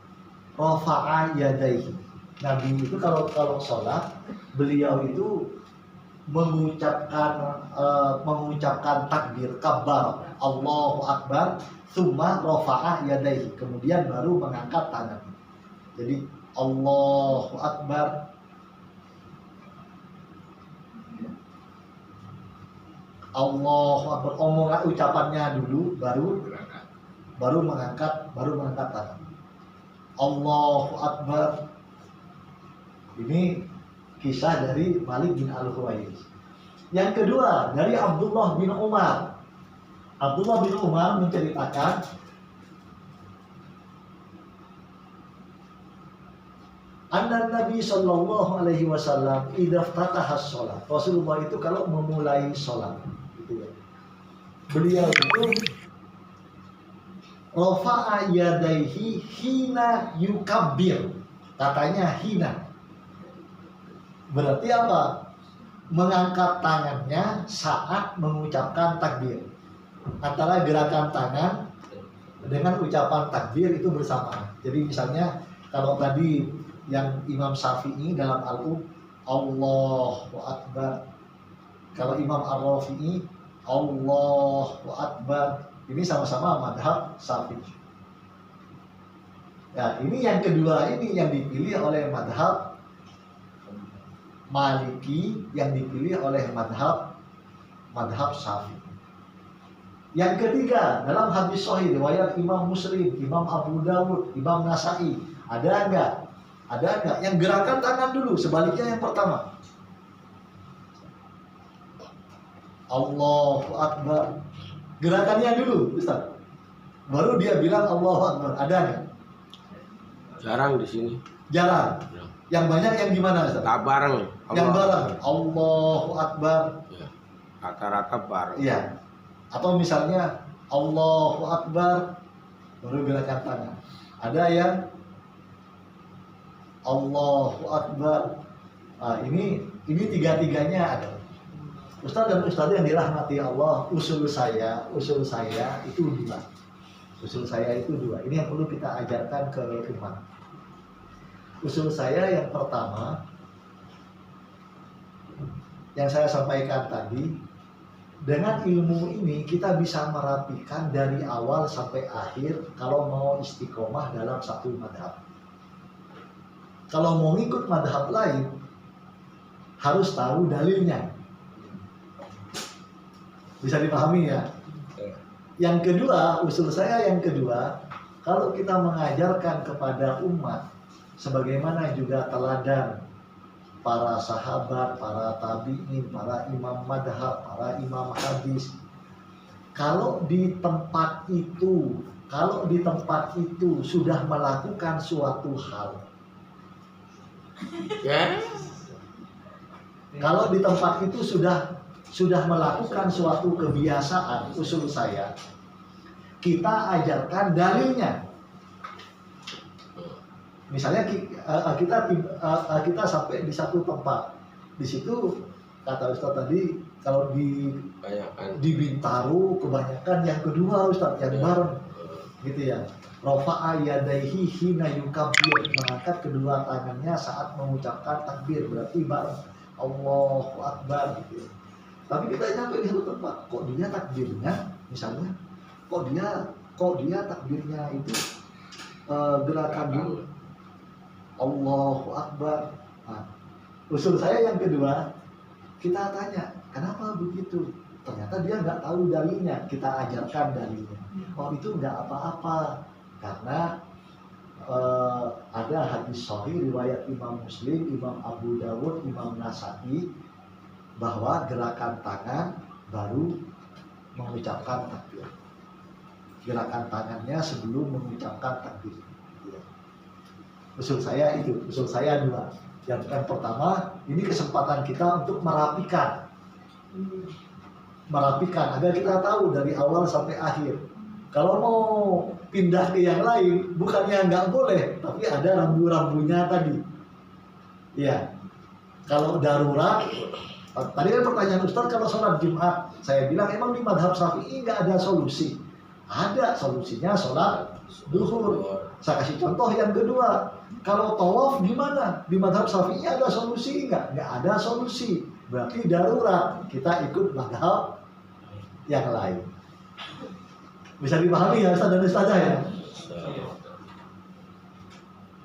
rafa'a yadayhi. Nabi itu kalau sholat, beliau itu mengucapkan takbir, kabbar, Allahu Akbar, thumma rafa'a yadayhi, kemudian baru mengangkat tangan. Jadi Allahu Akbar, Allahu Akbar, omongan ucapannya dulu, baru mengangkat tangan. Allahu Akbar. Ini kisah dari Malik bin Al-Huwairis. Yang kedua dari Abdullah bin Umar. Abdullah bin Umar menceritakan, anna Nabi sallallahu alaihi wasallam idza ftataha shalah. Rasulullah itu kalau memulai salat, gitu ya. Beliau itu rafa'a yadaihi hina yukabbir. Katanya hina. Berarti apa? Mengangkat tangannya saat mengucapkan takbir. Antara gerakan tangan dengan ucapan takbir itu bersamaan. Jadi misalnya kalau tadi yang Imam Syafi'i dalam Al-Um, Allahu Akbar. Kalau Imam Ar-Rafi'i, Allahu Akbar. Ini sama-sama madhab Syafi'i. Ya, ini yang kedua ini yang dipilih oleh madhab Maliki, yang dipilih oleh madhab Syafi'i. Yang ketiga dalam hadis sahih riwayat Imam Muslim, Imam Abu Dawud, Imam Nasa'i, ada enggak yang gerakan tangan dulu, sebaliknya yang pertama Allahu Akbar, gerakannya dulu Ustaz. baru dia bilang Allahu Akbar. Ada nggak? Jarang di sini. Jarang. Yang banyak yang gimana Ustaz? Tak bareng. Yang bareng Allahu Akbar. Ya. Rata-rata bareng. Iya. Atau misalnya Allahu Akbar baru gerakan tangan. Ada yang Allahu Akbar. Nah, ini tiga-tiganya ada. Ustaz dan Ustaz yang dirahmati Allah, usul saya itu dua. Usul saya itu dua. Ini yang perlu kita ajarkan ke umat. Usul saya yang pertama, yang saya sampaikan tadi, dengan ilmu ini kita bisa merapikan dari awal sampai akhir kalau mau istiqomah dalam satu madhab. Kalau mau ngikut madhab lain, harus tahu dalilnya. Bisa dipahami ya? Yang kedua, usul saya yang kedua, kalau kita mengajarkan kepada umat, sebagaimana juga teladan para sahabat, para tabi'in, para imam madhab, para imam hadis, kalau di tempat itu sudah melakukan suatu hal, Ya. kalau di tempat itu sudah melakukan suatu kebiasaan, usul saya, kita ajarkan dalilnya. Misalnya kita sampai di satu tempat, di situ kata Ustaz tadi, kalau di Bintaro kebanyakan yang kedua Ustaz, yang bareng, gitu ya. Rafa'a yadaihi hina yukabbir, mengangkat kedua tangannya saat mengucapkan takbir, berarti bareng Allahu Akbar gitu. Tapi kita sampai di satu tempat, kok dia takbirnya, misalnya, kok dia takbirnya itu gerakan dulu Allahu Akbar. Nah, usul saya yang kedua, kita tanya, kenapa begitu? Ternyata dia nggak tahu dalilnya, kita ajarkan dalilnya. Oh itu nggak apa-apa, karena ada hadis sahih riwayat Imam Muslim, Imam Abu Dawud, Imam Nasa'i, bahwa gerakan tangan baru mengucapkan takbir. Gerakan tangannya sebelum mengucapkan takbir. Usul saya itu, usul saya dua. Yang pertama, ini kesempatan kita untuk merapikan agar kita tahu dari awal sampai akhir. Kalau mau pindah ke yang lain, bukannya nggak boleh, tapi ada rambu-rambunya tadi. Iya. Kalau darurat, tadi kan pertanyaan Ustaz, kalau sholat Jumat, saya bilang emang di madhab Syafi'i nggak ada solusi. Ada solusinya sholat duhur. Saya kasih contoh yang kedua. Kalau tawaf gimana? Di madhab Syafi'i ada solusi nggak? Nggak ada solusi. Berarti darurat. Kita ikut madhab yang lain. Bisa dipahami ya Ustaz dan Ustazah ya?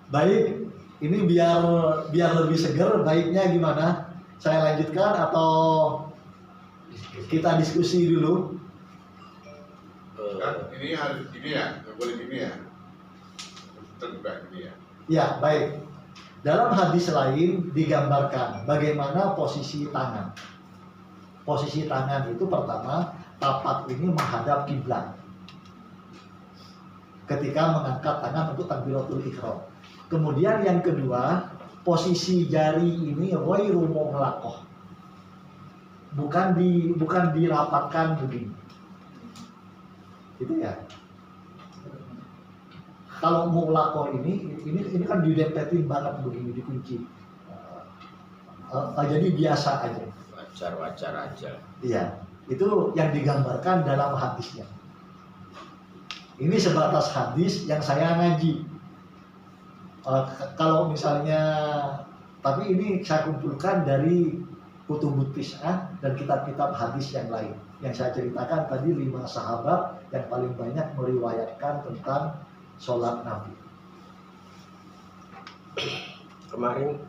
Baik, ini biar lebih seger, baiknya gimana? Saya lanjutkan atau kita diskusi dulu? Kan ini harus gini ya, nggak boleh gini ya. Terbuka gini ya. Ya, baik. Dalam hadis lain digambarkan bagaimana posisi tangan. Posisi tangan itu pertama, tapak ini menghadap kiblat. Ketika mengangkat tangan untuk takbiratul ihram. Kemudian yang kedua, posisi jari ini ghairu mughlaqah. Bukan dirapatkan begini. Gitu ya. Kalau mughlaqah ini kan didempetin banget begini, dikunci. Jadi biasa aja. Wajar aja. Iya, itu yang digambarkan dalam hadisnya. Ini sebatas hadis yang saya ngaji. Kalau misalnya, tapi ini saya kumpulkan dari Kutubut Tis'ah dan kitab-kitab hadis yang lain. Yang saya ceritakan tadi 5 sahabat yang paling banyak meriwayatkan tentang sholat Nabi. Kemarin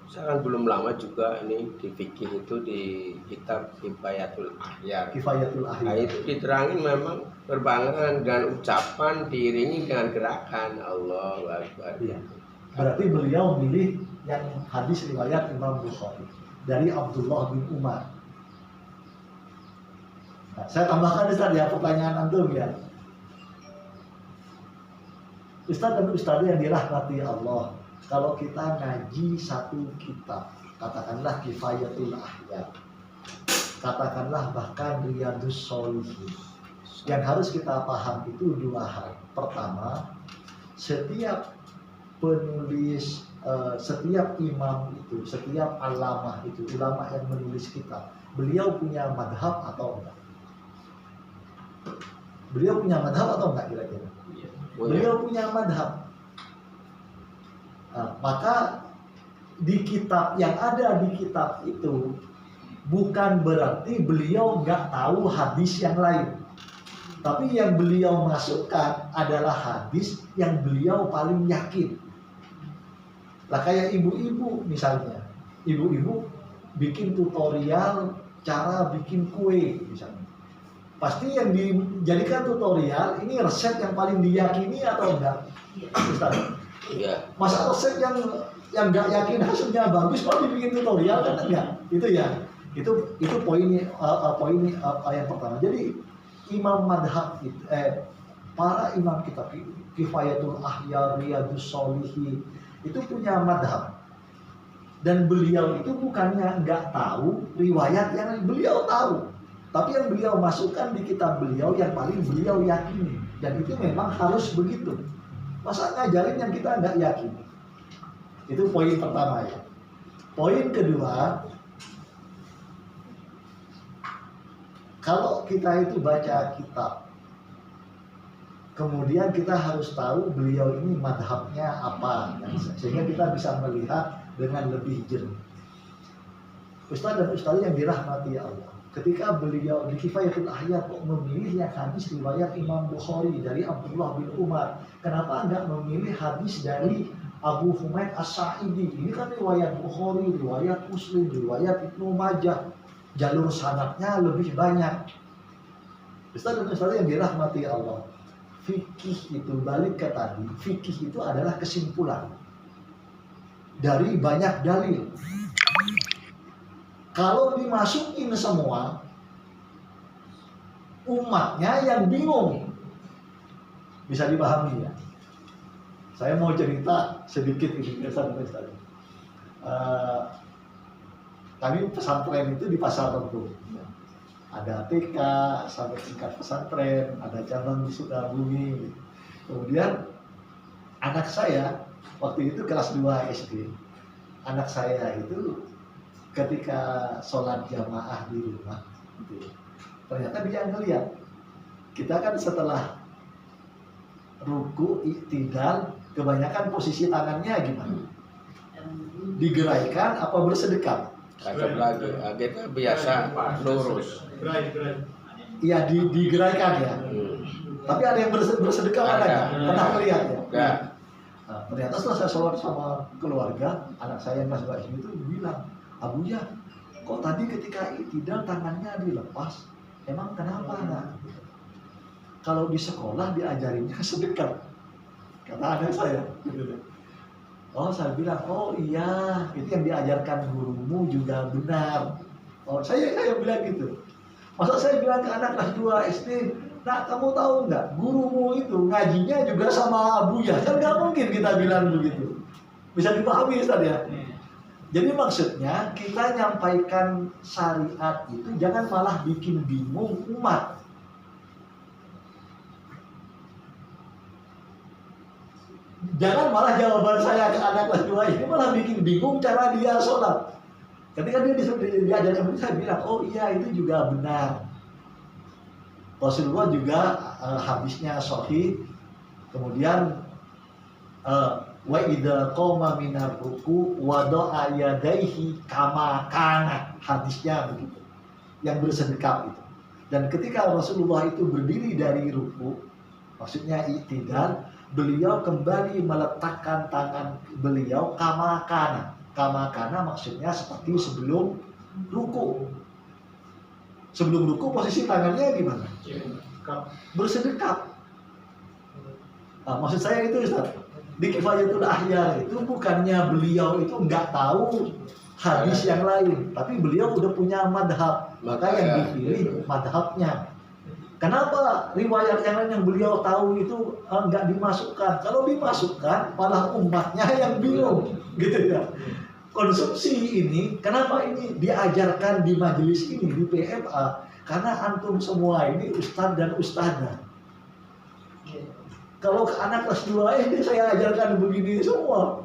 saya kan belum lama juga ini di fikih itu di kitab Kifayatul Ahyar. Kifayatul Nah Ahyar. itu diterangin memang berbarengan dengan ucapan diiringi dengan gerakan Allahu Akbar. Iya. Berarti beliau milih yang hadis riwayat Imam Bukhari dari Abdullah bin Umar. Nah, saya tambahkan Ustaz ya pertanyaan antum ya. Ustaz dan Ustaz yang dirahmati Allah, kalau kita ngaji satu kitab, katakanlah Kifayatul Ahya, katakanlah bahkan Riyadhus Shalihin, yang harus kita paham itu dua hal. Pertama, setiap penulis, setiap imam itu, setiap alamah itu, ulama yang menulis kitab, beliau punya madhab atau enggak? Beliau punya madhab atau enggak kira-kira? Beliau punya madhab. Nah, maka di kitab yang ada di kitab itu bukan berarti beliau nggak tahu hadis yang lain. Tapi yang beliau masukkan adalah hadis yang beliau paling yakin. Lah kayak ibu-ibu misalnya, ibu-ibu bikin tutorial cara bikin kue misalnya. Pasti yang dijadikan tutorial ini resep yang paling diyakini atau enggak? Ustaz? Iya. Masa resep yang nggak yakin hasilnya bagus kok dibikin tutorial kan enggak? Itu ya. Itu poinnya yang pertama. Jadi imam madhab itu, para imam kitab Kifayatul Ahya, Riyadhus Shalihin itu punya madhab. Dan beliau itu bukannya nggak tahu riwayat yang beliau tahu, tapi yang beliau masukkan di kitab beliau yang paling beliau yakini. Dan itu memang harus begitu. Masa ngajarin yang kita nggak yakini? Itu poin pertama ya. Poin kedua, kalau kita itu baca kitab, kemudian kita harus tahu beliau ini madhabnya apa, sehingga kita bisa melihat dengan lebih jernih. Ustaz dan Ustaz yang dirahmati Allah, ketika beliau di Kifayatul Ahya kok memilih yang hadis riwayat Imam Bukhari dari Abdullah bin Umar, kenapa enggak memilih hadis dari Abu Humaid As-Sa'idi? Ini kan riwayat Bukhari, riwayat Muslim, riwayat Ibnu Majah, jalur sanadnya lebih banyak. Ustaz dan Ustaz yang dirahmati Allah, fikih itu balik ke tadi, fikih itu adalah kesimpulan dari banyak dalil. Kalau dimasukin semua, umatnya yang bingung. Bisa dipahami ya? Saya mau cerita sedikit ini Ustaz. Kami pesantren itu di Pasar Rebo. Ada TK sampai tingkat pesantren, ada cabang di Sukabumi. Kemudian anak saya waktu itu kelas 2 SD. Anak saya itu ketika sholat jamaah di rumah, gitu, ternyata dia ngeliat kita kan setelah ruku iktidal kebanyakan posisi tangannya gimana? Digeraikan apa bersedekap? Kacau lagi, kita biasa lurus. Iya digeraikan ya. Tapi ada yang bersedekap ada nggak? Pernah melihat ya? Nah, ternyata setelah saya sholat sama keluarga, anak saya yang kelas 2 itu bilang, Abuya, kok tadi ketika iktidal tangannya dilepas? Emang kenapa nak? Kalau di sekolah diajarinnya sedekap, kata anak saya. Oh, saya bilang, oh iya, itu yang diajarkan gurumu juga benar. Oh, saya bilang gitu. Masa saya bilang ke anak kelas 2 SD, nah kamu tahu nggak, gurumu itu ngajinya juga sama Abuya. Kan nggak mungkin kita bilang begitu. Bisa dipahami Ustaz ya? Jadi maksudnya kita nyampaikan syariat itu jangan malah bikin bingung umat. Jangan malah jawaban saya ke anak kelas 2 ini malah bikin bingung cara dia sholat. Ketika dia diajarkan, saya bilang, oh iya itu juga benar. Rasulullah juga hadisnya sahih. Kemudian wa idza qama minar ruku wada'a yadayhi kama kana, hadisnya begitu, yang bersedekap itu. Dan ketika Rasulullah itu berdiri dari ruku, maksudnya iktidal, beliau kembali meletakkan tangan beliau kama kana. Kama kana maksudnya seperti sebelum ruku. Sebelum ruku posisi tangannya gimana? Bersedekap. Nah, maksud saya itu Ustaz, di Kifayatul Ahya itu bukannya beliau itu nggak tahu hadis yang lain, tapi beliau udah punya madhab, maka yang Maka, dipilih gitu. madhabnya. Kenapa riwayat yang lain yang beliau tahu itu nggak dimasukkan? Kalau dimasukkan, malah umatnya yang bingung, gitu ya. Konsumsi ini, kenapa ini diajarkan di majelis ini, di PMA? Karena antum semua ini ustadz dan ustadzah. Kalau ke anak kelas 2 ini saya ajarkan begini semua,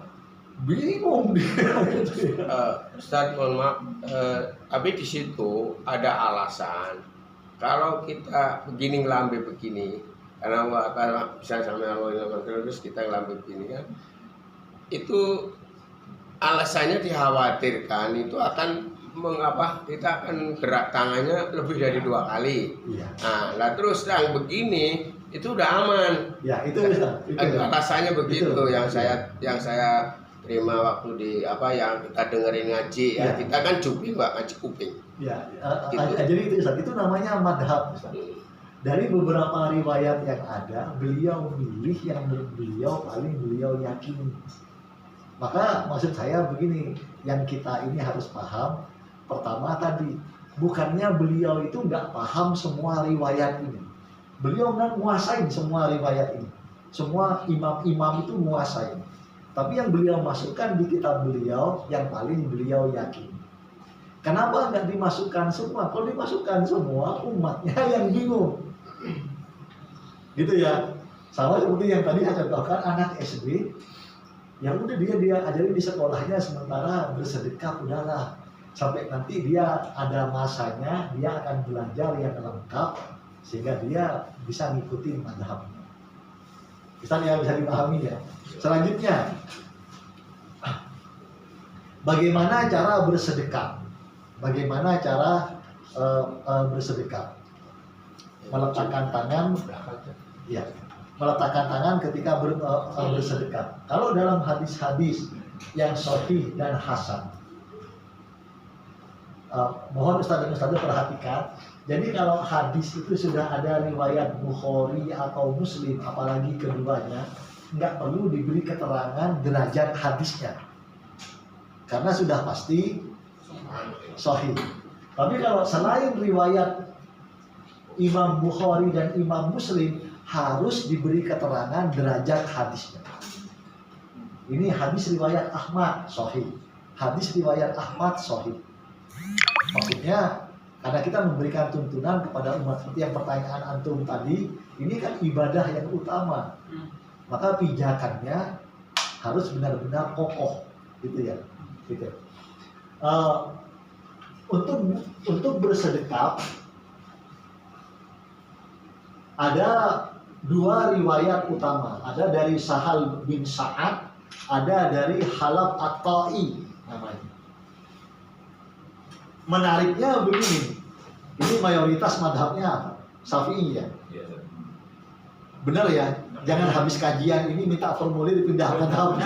bingung dia. Gitu ya. Ustadz, mohon maaf, tapi di situ ada alasan. Kalau kita begini ngelambe begini, karena bisa sampai Allah terus kita ngelambe begini kan, itu alasannya dikhawatirkan itu akan mengapa kita akan gerak tangannya lebih dari 2 kali. Iya. Nah, lah terus yang begini itu udah aman. Ya itu bisa. Alasannya begitu Itu. yang saya terima waktu di yang kita dengerin ngaji ya. Ya. Kita kan cupi Mbak, ngaji kuping. Ya, Gitu. jadi itu Ustaz, itu namanya madhab Ustaz. Dari beberapa riwayat yang ada, beliau milih yang beliau yakini. Maka maksud saya begini, yang kita ini harus paham. Pertama tadi, bukannya beliau itu nggak paham semua riwayat ini. Beliau menguasai semua riwayat ini. Semua imam-imam itu menguasai. Tapi yang beliau masukkan di kitab beliau, yang paling beliau yakini. Kenapa nggak dimasukkan semua? Kalau dimasukkan semua, umatnya yang bingung. Gitu ya. Sama seperti yang tadi saya contohkan, anak SD, yang udah dia ajarin di sekolahnya, sementara bersedekah udahlah. Sampai nanti dia ada masanya, dia akan belajar yang lengkap, sehingga dia bisa ngikutin madhabnya. Bisa dipahami ya. Selanjutnya, bagaimana cara bersedekah? Bagaimana cara bersedekah? Meletakkan tangan, ya, meletakkan tangan ketika bersedekah. Kalau dalam hadis-hadis yang sahih dan hasan, mohon Ustaz dan Ustazah perhatikan. Jadi kalau hadis itu sudah ada riwayat Bukhari atau Muslim, apalagi keduanya, nggak perlu diberi keterangan derajat hadisnya, karena sudah pasti sahih. Tapi kalau selain riwayat Imam Bukhari dan Imam Muslim, harus diberi keterangan derajat hadisnya. Ini hadis riwayat Ahmad sahih, hadis riwayat Ahmad sahih. Maksudnya karena kita memberikan tuntunan kepada umat, seperti yang pertanyaan antum tadi, ini kan ibadah yang utama, maka pijakannya harus benar-benar kokoh, gitu ya. Gitu. Untuk bersedekah ada 2 riwayat utama, ada dari Sahal bin Sa'ad, ada dari Halab At-Ta'i namanya. Menariknya begini, ini mayoritas madhabnya apa? Syafi'i ya. Benar ya, jangan habis kajian ini minta formulir dipindah madhab.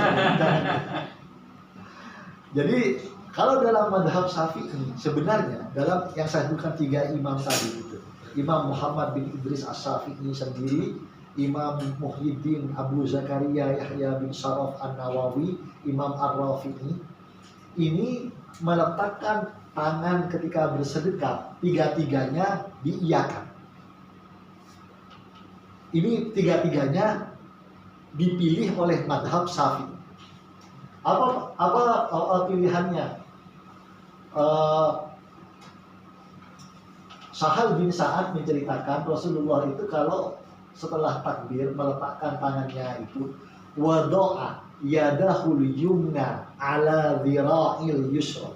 Jadi kalau dalam madhab Syafi'i sebenarnya dalam yang saya sebutkan 3 imam tadi itu, Imam Muhammad bin Idris As-Syafi'i sendiri, Imam Muhyiddin Abu Zakaria Yahya bin Sharaf An-Nawawi, Imam Ar-Rafi'i, ini meletakkan tangan ketika bersedekah, 3-tiganya diiyakan. Ini 3-tiganya dipilih oleh madhab Syafi'i. Apa pilihannya? Sahal bin Sa'ad menceritakan Rasulullah itu kalau setelah takbir meletakkan tangannya itu, wado'a yadahul yumna ala dhira'il yusra,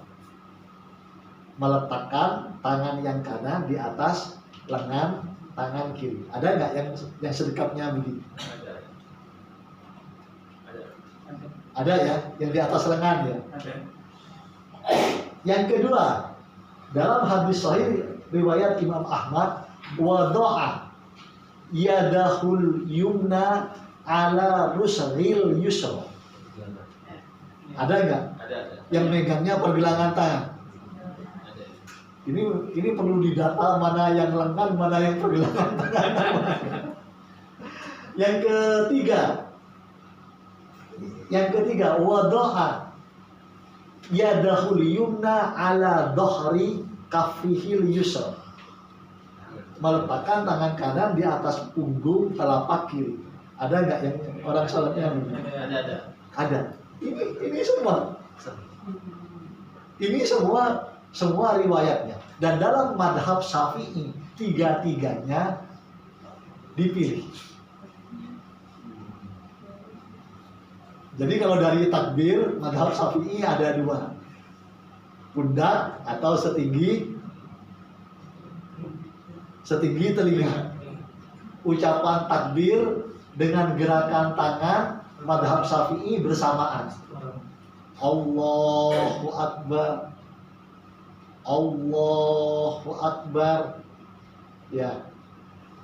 meletakkan tangan yang kanan di atas lengan tangan kiri. Ada nggak yang sedekapnya begitu? Ada ya, yang di atas lengan ya. Ada. Yang kedua, dalam hadis sahih riwayat Imam Ahmad, wado'a yadahul yumna ala rusghil yusra. Ada nggak? Ada. Yang megangnya pergelangan tangan. Ini perlu didata mana yang lengan, mana yang pergelangan tangan. Yang ketiga, wado'a yadahul yumna ala dhahri kaffihil yusra. Meletakkan tangan kanan di atas punggung telapak kiri. Ada nggak yang orang sholatnya yang begini? Ada. Ada. Ini semua. Ini semua riwayatnya. Dan dalam madhab Syafi'i tiga-tiganya dipilih. Jadi kalau dari takbir madhab Syafi'i ada dua, pundak atau setinggi telinga. Ucapan takbir dengan gerakan tangan madhab Syafi'i bersamaan. Allahu Akbar, Allahu Akbar. Ya,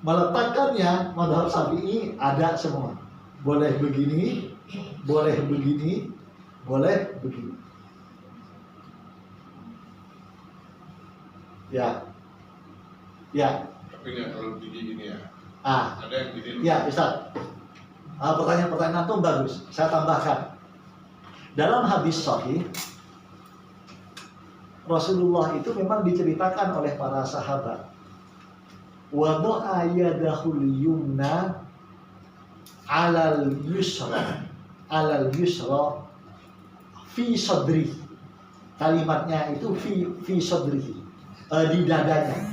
meletakkannya madhab Syafi'i ada semua. Boleh begini, boleh begini, boleh begini. Ya, ya. Tapi nggak terlalu tinggi gini ya. Ada yang gini. Ya, Ustaz. Pertanyaan itu bagus. Saya tambahkan. Dalam hadis sahih, Rasulullah itu memang diceritakan oleh para sahabat. Wada'a yadahul yumna alal yusra fi sadri. Kalimatnya itu fi sadri, di dadanya.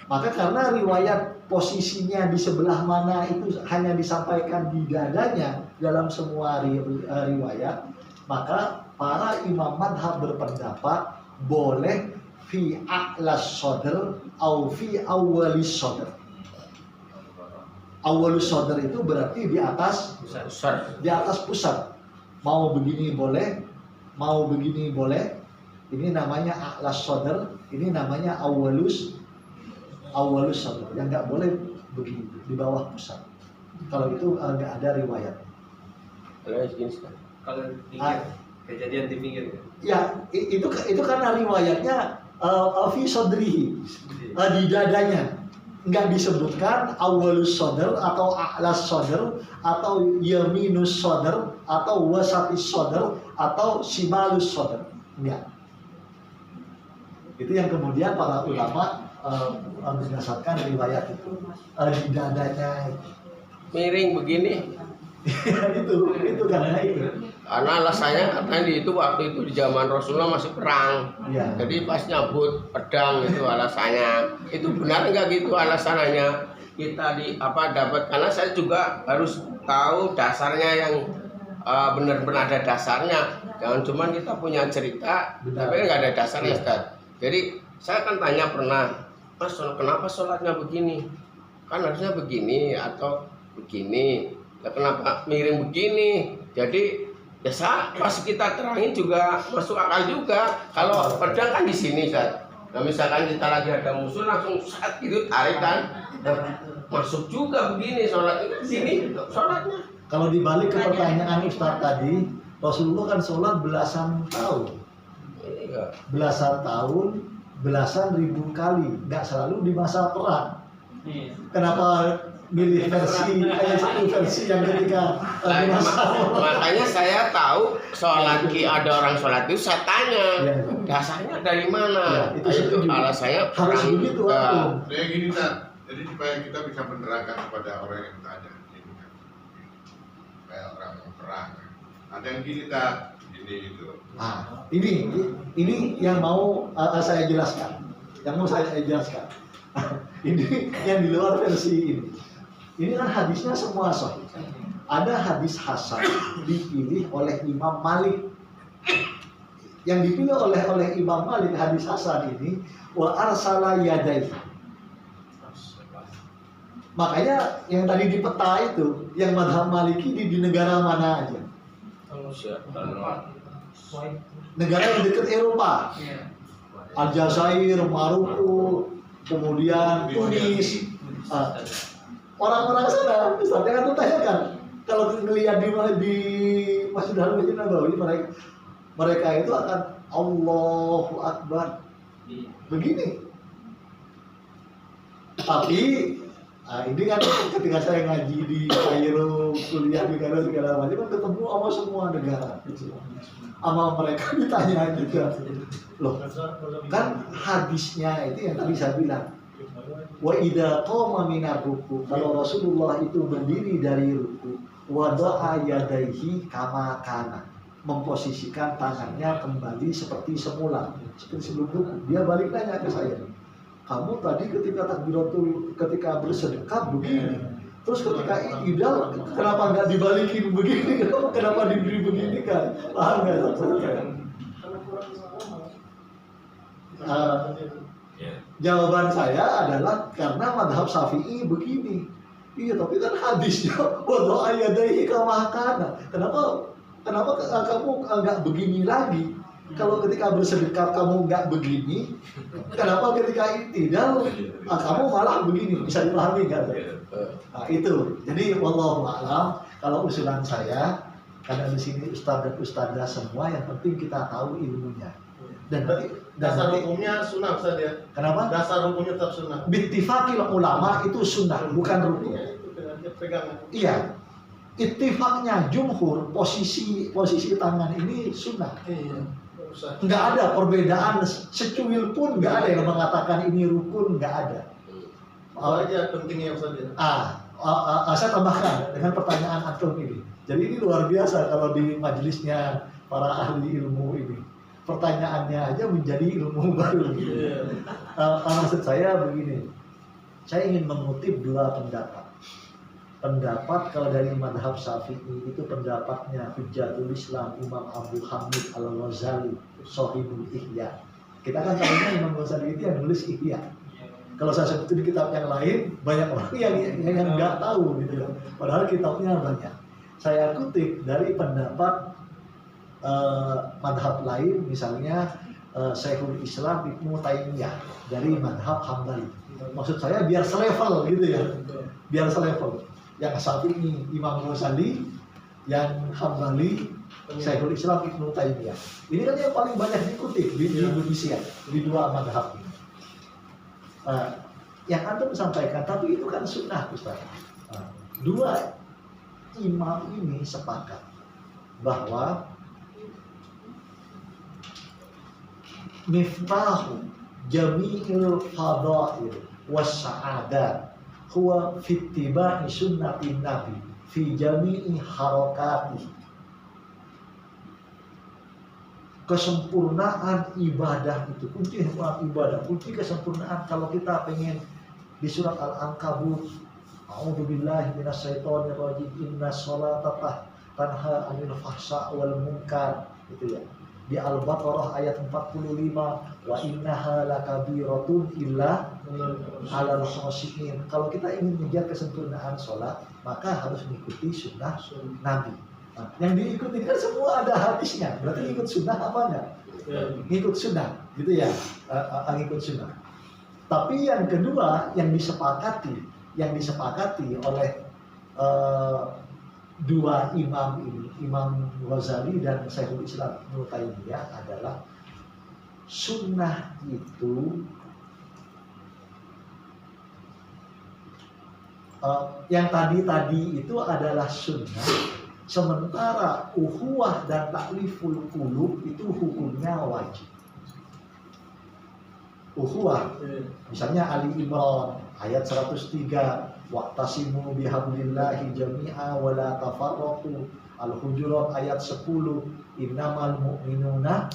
Maka karena riwayat posisinya di sebelah mana itu hanya disampaikan di dadanya dalam semua riwayat, maka para imam madhab berpendapat boleh fi a'las sadr atau fi awwalis sadr. Awwalus sadr itu berarti di atas pusat. Mau begini boleh, mau begini boleh. Ini namanya a'las sadr, ini namanya awwalus sadr. Yang nggak boleh begini di bawah pusat. Kalau itu nggak ada riwayat. Kalau pinggir, kejadian di pinggir. Ya, itu karena riwayatnya fi sadrihi, di dadanya. Nggak disebutkan awalus sadr atau a'las sadr atau yaminus sadr atau wasatis sadr atau shimalus sadr. Enggak. Itu yang kemudian para ulama berdasarkan riwayat itu di dadanya. Miring begini. itu karena itu. Karena alasannya katanya itu waktu itu di zaman Rasulullah masih perang. Ya. Jadi pas nyabut pedang itu alasannya. Itu benar nggak gitu alasannya? Kita dapat, karena saya juga harus tahu dasarnya yang benar-benar ada dasarnya. Jangan cuma kita punya cerita, tapi nggak ada dasarnya, Ustaz. Jadi saya akan tanya pernah, Mas, kenapa sholatnya begini? Kan harusnya begini atau begini. Ya, kenapa miring begini? Jadi ya pas kita terangin juga masuk akal juga. Kalau pedang kan di sini, Ustaz. Nah, misalkan kita lagi ada musuh langsung saat gitu tarik kan, masuk juga begini sholat di sini sholatnya. Kalau dibalik ke pertanyaan Ustaz tadi, Rasulullah kan sholat belasan tahun. Belasan tahun, belasan ribu kali, nggak selalu di masa perang. Kenapa milih versi yang ketika di masa perang? Makanya saya tahu sholat ada orang sholat itu saya tanya dasarnya dari mana? Ya, itu alasannya harus begitu. Kayak gini nak, jadi supaya kita bisa menerangkan kepada orang yang tanya, ini kan, kayak orang yang perang. Ada yang gini tak, ini itu. Nah, ini yang mau saya jelaskan. Yang mau saya jelaskan. Ini yang di luar versi ini. Ini kan hadisnya semua sahih. Ada hadis hasan dipilih oleh Imam Malik. Yang dipilih oleh Imam Malik hadis hasan ini wa arsala yadai. Makanya yang tadi di peta itu yang madhab Maliki di negara mana aja? Negara yang dekat Eropa, Aljazair, Maroko, kemudian Tunis. Orang-orang sana, Ustaz jangan tanyakan. Kalau melihat di Masjidil Nabawi, mereka itu akan Allahu Akbar begini. Tapi Ini kan ketika saya ngaji di Kairo, kuliah di Kairo segala macam kan ketemu sama semua negara. Sama mereka ditanya juga, loh kan hadisnya itu yang tadi saya bilang, wa idza qama minar ruku, kalau Rasulullah itu berdiri dari ruku, wada'a yadaihi kama kana, memposisikan tangannya kembali seperti semula, seperti sebelum ruku. Dia balik nanya ke saya, kamu tadi ketika bersedekap begini, terus ketika idal kenapa nggak dibalikin begini, kenapa diberi begini kan? Paham nggak? Jawaban saya adalah karena madhab Syafi'i begini. Iya, tapi kan hadisnya wadu'a yadaihi kama kana. Kenapa kamu nggak begini lagi? Kalau ketika bersedekap kamu nggak begini, kenapa ketika itidal kamu malah begini? Bisa dipahami nggak? Nah, itu. Jadi wallahu a'lam. Kalau usulan saya, karena di sini ustaz dan ustazah semua, yang penting kita tahu ilmunya. Dan Dasar hukumnya sunnah Ustaz ya. Kenapa? Dasar hukumnya tetap sunnah. Bittifaqil ulama itu sunnah, bukan rukun. Pegangan. Iya. Ittifaqnya jumhur, posisi tangan ini sunnah. Iya. Nggak ada perbedaan secuil pun, nggak ada yang mengatakan ini rukun, nggak ada. Apa aja pentingnya Ustaz ya? Saya tambahkan dengan pertanyaan antum ini. Jadi ini luar biasa kalau di majelisnya para ahli ilmu ini. Pertanyaannya aja menjadi ilmu baru. Maksud saya begini, saya ingin mengutip dua pendapat. Pendapat kalau dari madhab Syafi'i itu pendapatnya Hujjatul Islam Imam Abu Hamid Al-Ghazali Shahibul Ihya. Kita kan tahunya Imam Ghazali itu yang nulis Ihya. Kalau saya sebut di kitab yang lain, banyak orang yang nggak tahu gitu kan. Padahal kitabnya banyak. Saya kutip dari pendapat madhab lain, misalnya Syekhul Islam Ibnu Taimiyah dari madhab Hambali. Maksud saya biar selevel gitu ya, biar selevel. Yang Syafi'i Imam Ghazali, yang Hambali Syekhul Islam Ibnu Taimiyah. Ini kan yang paling banyak dikutip di Indonesia di dua madhab ini. Yang antum sampaikan, tapi itu kan sunnah Ustaz. Dua imam ini sepakat bahwa miftahu jami'il fadail wassa'adat huwa fittiba'i sunnatin nabi fi jami'i harakati. Kesempurnaan ibadah itu kunci ibadah, kunci kesempurnaan. Kalau kita pengen di surat Al-Ankabut, a'udzubillahi minasyaitonir rajim, innas sholata tanha 'anil fahsya wal munkar, gitu ya. Di Al-Baqarah ayat 45, wa innaha lakabiratun illa 'alal khashiyin. Kalau kita ingin mengejar kesempurnaan sholat, maka harus mengikuti sunnah Nabi. Nah, yang diikuti kan semua ada hadisnya, berarti ikut sunnah apa enggak? Ngikut sunnah, gitu ya, ngikut sunnah. Tapi yang kedua yang disepakati oleh dua imam ini, Imam Ghazali dan Syekhul Islam Ibnu Taimiyah, adalah sunnah itu yang tadi itu adalah sunnah. Sementara ukhuwah dan ta'liful qulub itu hukumnya wajib. Ukhuwah, misalnya Ali Imran ayat 103, wa'tasimu bihablillahi jami'a wa la tafarraqu. Al-Hujurat ayat 10, innamal mu'minuna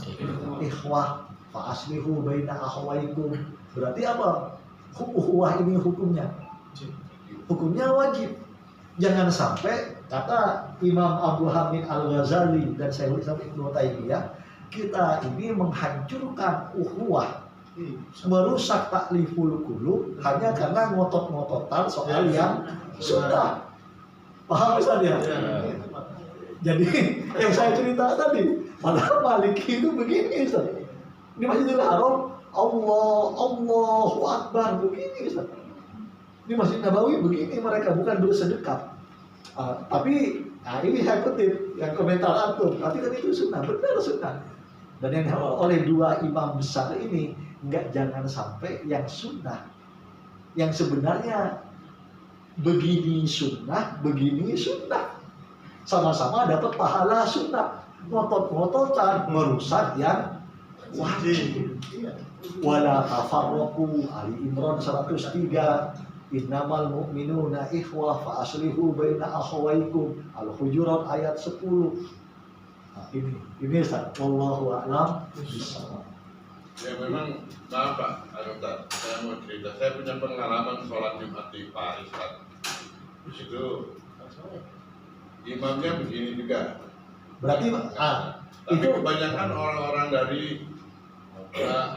ikhwah fa aslihu baina akhwaikum. Berarti apa? Ukhuwah ini hukumnya wajib. Jangan sampai kata Imam Abu Hamid Al-Ghazali dan Syekhul Islam Ibnu Taimiyah, kita ini menghancurkan ukhuwah, merusak takliful qulub hanya karena ngotot-ngototan soal yang sunnah. Paham Ustaz ya? Jadi yang saya cerita tadi, padahal Maliki itu begini Ustaz. Di Masjidil Haram Allahu Akbar begini Ustaz. Di Masjid Nabawi begini mereka, bukan bersedekap. Tapi ini saya kutip yang komentar antum, tapi kan itu sunnah, benar sunnah. Dan yang oleh dua imam besar ini, jangan sampai yang sunnah, yang sebenarnya begini sunnah, sama-sama dapat pahala sunnah. Ngotot-ngototan merusak yang wajib. Wala tafarraqu, Ali Imran 103. Innamal mu'minuna ikhwah fa aslihu baina akhawaykum. Al-Hujurat ayat 10. Nah, ini Ustaz, wallahu a'lam bishawab. Ya memang, maaf Pak, Ustaz, saya mau cerita. Saya punya pengalaman sholat Jumat di Paris, Pak. Itu imamnya begini juga. Berarti Tapi itu kebanyakan orang-orang dari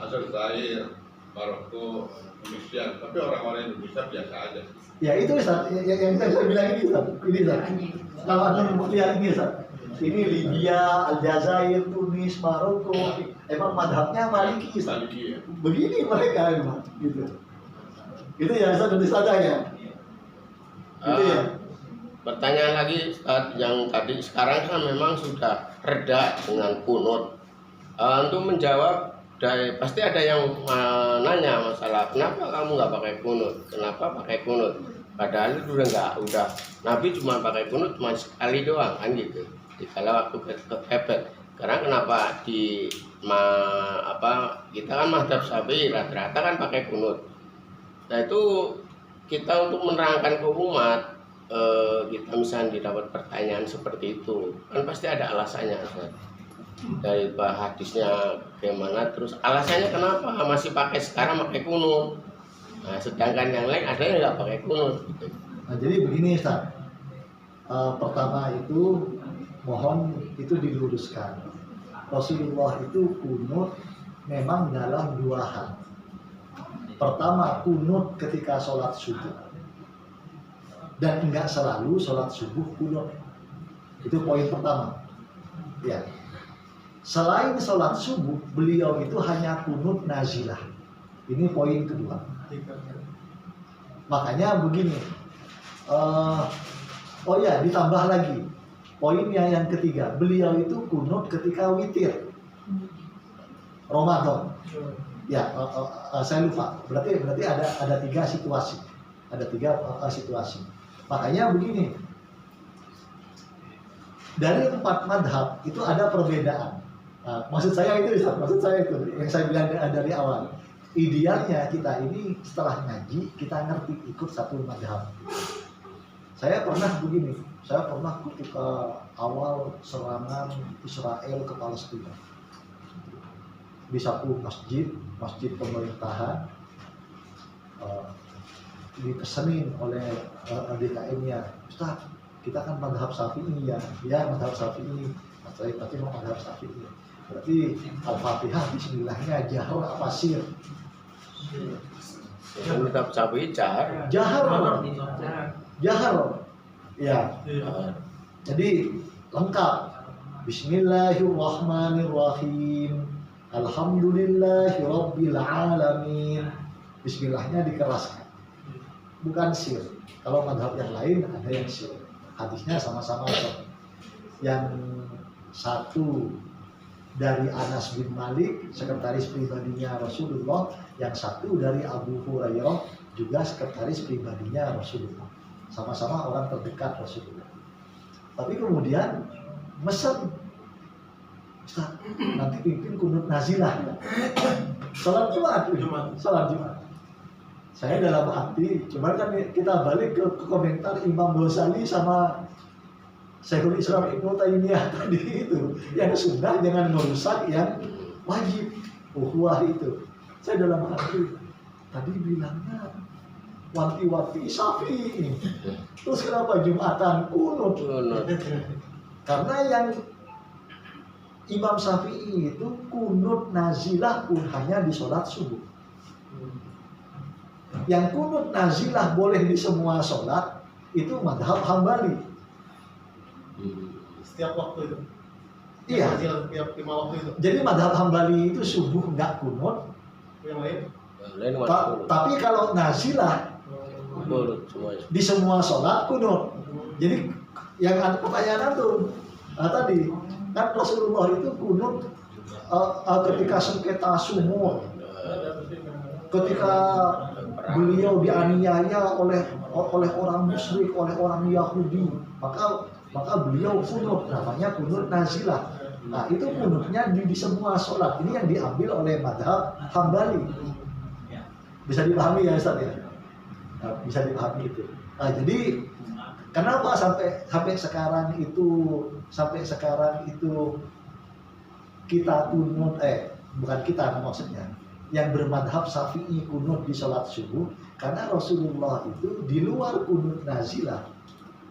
Aljazair, Maroko, Indonesia, tapi orang-orang Indonesia biasa aja. ya itu Ustaz, yang saya bilang ini Ustaz. Ini Ustaz. Kalau Anda lihat ini Ustaz. Ini Libya, Aljazair, Tunis, Maroko. Emang madhabnya Maliki Ustaz. Maliki ya. Begini mereka memang gitu. Itu ya Ustaz, tulis saja ya. Gitu ya. Pertanyaan lagi Ustaz, yang tadi sekarang kan memang sudah reda dengan kunut. Untuk menjawab, pasti ada yang nanya masalah kenapa kamu nggak pakai kunut, kenapa pakai kunut, padahal itu udah Nabi cuma pakai kunut cuma sekali doang kan gitu, kalau waktu kepepet. Karena kenapa kita kan mazhab Syafi'i rata-rata kan pakai kunut. Nah itu kita untuk menerangkan ke umat, kita misalnya didapat pertanyaan seperti itu kan pasti ada alasannya Ustaz. Dari hadisnya bagaimana, terus alasannya kenapa masih sekarang pakai kunut. Nah, sedangkan yang lain ada yang nggak pakai kunut gitu. Nah, jadi begini Ustaz. Pertama itu mohon itu diluruskan. Rasulullah itu kunut memang dalam 2 hal. Pertama, kunut ketika sholat subuh. Dan enggak selalu sholat subuh kunut. Itu poin pertama. Ya. Selain sholat subuh, beliau itu hanya kunut nazilah. Ini poin kedua. Makanya begini. Ditambah lagi. Poinnya yang ketiga, beliau itu kunut ketika witir Ramadan. Ya, saya lupa. Berarti ada 3 situasi. Ada 3 situasi. Makanya begini. Dari 4 madhab itu ada perbedaan. Maksud saya itu yang saya bilang dari awal. Idealnya kita ini setelah ngaji kita ngerti ikut satu madhab. Saya pernah ketika awal serangan Israel ke Palestina di satu masjid pemerintahan, dipesenin oleh DKM-nya, Ustaz, kita kan madhab Syafi'i ya madhab Syafi'i, tapi mau madhab Syafi'i. Berarti Al-Fatihah bismillahnya jahar apa sir? Madhab Syafi'i Jahar. Ya. Jadi lengkap. Bismillahirrahmanirrahim. Alhamdulillahirabbil alamin. Bismillahnya dikeraskan. Bukan sir. Kalau madhab yang lain ada yang sir. Hadisnya sama-sama. Yang satu dari Anas bin Malik, sekretaris pribadinya Rasulullah. Yang satu dari Abu Hurairah, juga sekretaris pribadinya Rasulullah. Sama-sama orang terdekat Rasulullah. Tapi kemudian mesen, Ustaz, nanti pimpin kunut nazilah. Salat Jumat. Saya dalam hati, cuman kan kita balik ke komentar Imam Ghazali sama Syekhul Islam Ibnu Taimiyah tadi itu, yang sunnah jangan merusak yang wajib. Ukhuwah itu. Saya dalam hati tadi bilangnya wanti-wanti Syafi'i. Terus kenapa Jumatan kunut? Karena yang Imam Syafi'i itu kunut nazilah pun hanya di sholat subuh. Yang kunut nazilah boleh di semua sholat itu madhab Hambali. Setiap waktu itu. Iya. Setiap 5 waktu itu. Jadi madhab Hambali itu subuh nggak kunut. Yang lain. Tapi kalau nazilah di semua sholat kunut. Jadi yang ada pertanyaan tuh tadi kan Rasulullah itu kunut ketika sengketa sumur, ketika beliau dianiaya oleh orang musyrik, oleh orang Yahudi, maka beliau kunut, namanya kunut nazilah. Nah itu kunutnya di semua sholat. Ini yang diambil oleh madhab Hambali. Bisa dipahami ya Ustaz ya? Nah, bisa dipahami itu. Nah, jadi kenapa sampai sekarang itu kita kunut, bukan kita maksudnya, yang bermadhab Syafi'i kunut di sholat subuh, karena Rasulullah itu di luar kunut nazilah,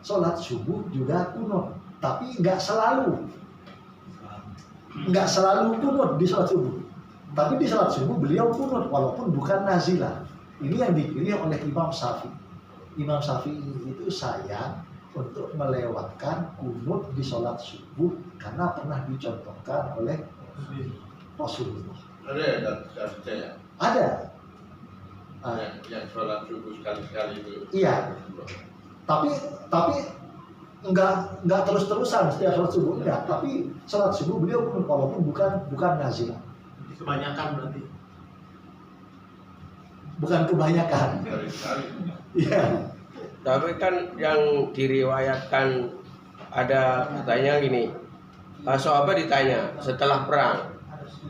sholat subuh juga kunut, tapi nggak selalu kunut di sholat subuh. Tapi di sholat subuh beliau kunut walaupun bukan nazilah. Ini yang dipilih oleh Imam Syafi'i. Imam Syafi'i itu sayang untuk melewatkan kunut di sholat subuh karena pernah dicontohkan oleh Rasulullah. Ada ya kasusnya ya? Ada. Yang sholat subuh sekali-sekali itu. Iya. Tapi enggak terus-terusan setiap sholat subuh, enggak. Tapi sholat subuh beliau kunut walaupun bukan nazilah. Kebanyakan berarti. Bukan kebanyakan. Sekali-sekali. Iya. Tapi kan yang diriwayatkan ada katanya gini, sahabat ditanya setelah perang,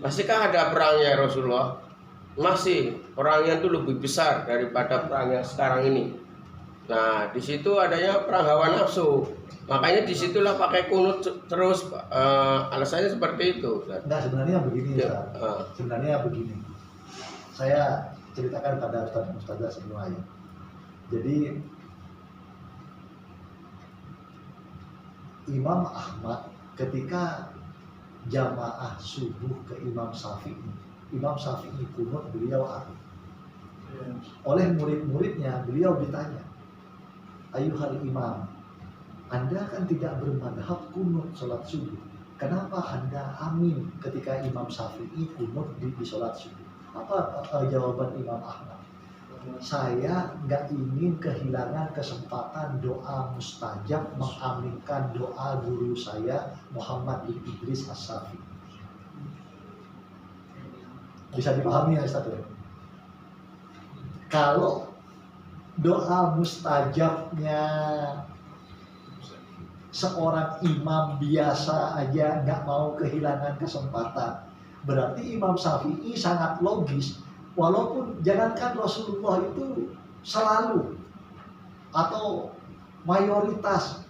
masihkah ada perangnya Rasulullah? Masih, perangnya itu lebih besar daripada perang yang sekarang ini. Nah, di situ adanya perang hawa nafsu. Makanya disitulah pakai kunut terus, alasannya seperti itu. Enggak, sebenarnya begini ya. Sebenarnya begini. Saya ceritakan pada ustaz semua ya. Jadi Imam Ahmad ketika jamaah subuh ke Imam Syafi'i kunut beliau apa? Oleh murid-muridnya beliau ditanya, ayuhal imam, Anda kan tidak bermadhab kunut sholat subuh, kenapa Anda amin ketika Imam Syafi'i kunut di sholat subuh? Apa jawaban Imam Ahmad? Saya nggak ingin kehilangan kesempatan doa mustajab mengaminkan doa guru saya Muhammad bin Idris As-Syafi'i. Bisa dipahami ya Ustaz? Kalau doa mustajabnya seorang imam biasa aja nggak mau kehilangan kesempatan, berarti Imam Syafi'i sangat logis. Walaupun jangankan Rasulullah itu selalu atau mayoritas,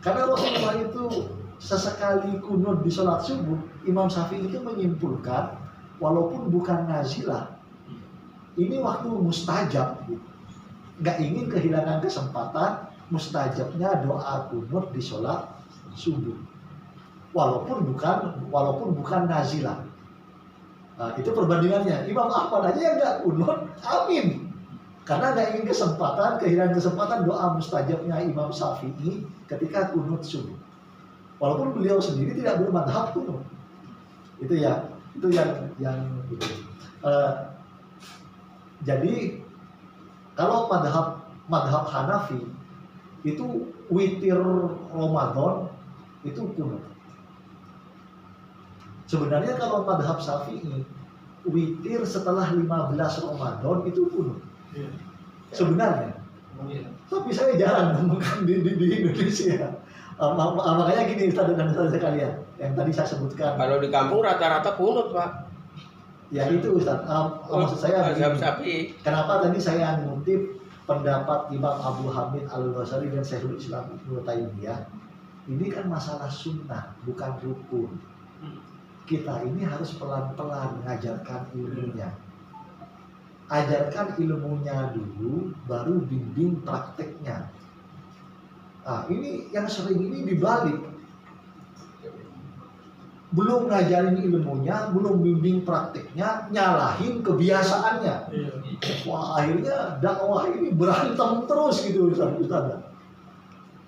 karena Rasulullah itu sesekali kunut di sholat subuh, Imam Syafi'i itu menyimpulkan walaupun bukan nazilah, ini waktu mustajab, nggak ingin kehilangan kesempatan mustajabnya doa kunut di sholat subuh, walaupun bukan nazilah. Nah, itu perbandingannya. Imam Ahmad aja yang nggak kunut, amin. Karena nggak ingin kehilangan kesempatan doa mustajabnya Imam Syafi'i ketika kunut subuh. Walaupun beliau sendiri tidak bermadhab kunut. Itu yang itu. Jadi kalau madhab Hanafi itu witir Ramadan itu kunut. Sebenarnya kalau madhab Syafi'i witir setelah 15 Ramadan itu kunut. Sebenarnya. Tapi saya jarang menemukan di Indonesia. Makanya gini Ustaz dan Ustaz sekalian, yang tadi saya sebutkan. Kalau di kampung rata-rata kunut, Pak. Ya itu Ustaz. Maksud saya begini, kenapa tadi saya ngutip pendapat Imam Abu Hamid Al-Ghazali dan Syekhul Islam Ibnu Taimiyah. Ini kan masalah sunnah, bukan rukun. Kita ini harus pelan-pelan mengajarkan ilmunya. Ajarkan ilmunya dulu, baru bimbing prakteknya. Nah, ini yang sering ini dibalik. Belum ngajarin ilmunya, belum bimbing prakteknya, nyalahin kebiasaannya. Wah, akhirnya dakwah ini berantem terus gitu Ustaz.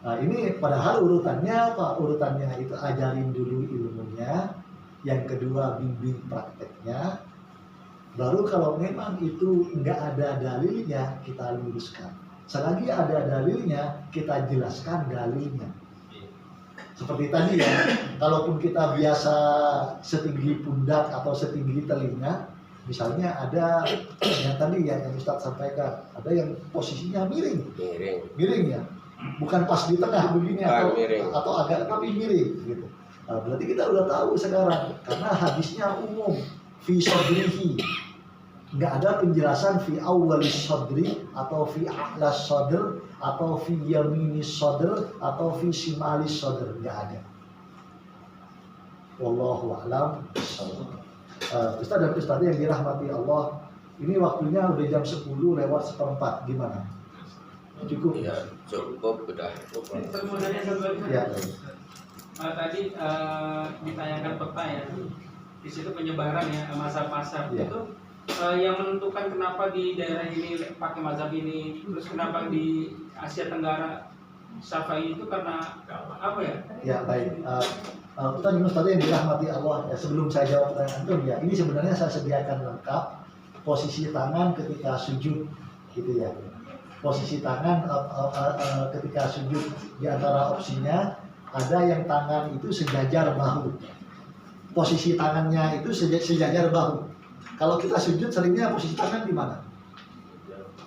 Nah, ini padahal urutannya apa? Urutannya itu ajarin dulu ilmunya, yang kedua bimbing prakteknya, baru kalau memang itu nggak ada dalilnya kita luruskan. Selagi ada dalilnya kita jelaskan dalilnya. Seperti tadi ya, kalaupun kita biasa setinggi pundak atau setinggi telinga, Misalnya ada yang tadi ya yang Ustadz sampaikan, ada yang posisinya miring, Miring. ya, bukan pas di tengah begini Miring. atau agak tapi miring gitu. Nah, berarti kita udah tahu sekarang karena hadisnya umum fi sodrihi, nggak ada penjelasan fi awwalis sodri atau fi a'las sodr atau fi yaminis sodr atau fi shimalis sodr, nggak ada. Wallahu a'lam bishawab. Ustaz dan Ustaz yang dirahmati Allah, ini waktunya udah jam 10 lewat seperempat, gimana? Cukup? Ya cukup udah. Sebenarnya satu lagi. Ya. Tadi ditanyakan peta ya, di situ penyebaran ya mazhab pasar Ya. itu yang menentukan kenapa di daerah ini pakai mazhab ini, terus kenapa di Asia Tenggara Syafi'i itu karena apa ya? Ya baik. Ustaz Yunus tadi yang dirahmati Allah, ya, sebelum saya jawab pertanyaan antum ya, ini sebenarnya saya sediakan lengkap posisi tangan ketika sujud, gitu ya. Posisi tangan ketika sujud, di antara opsinya ada yang tangan itu sejajar bahu. Posisi tangannya itu sejajar bahu. Kalau kita sujud seringnya posisi tangan di mana?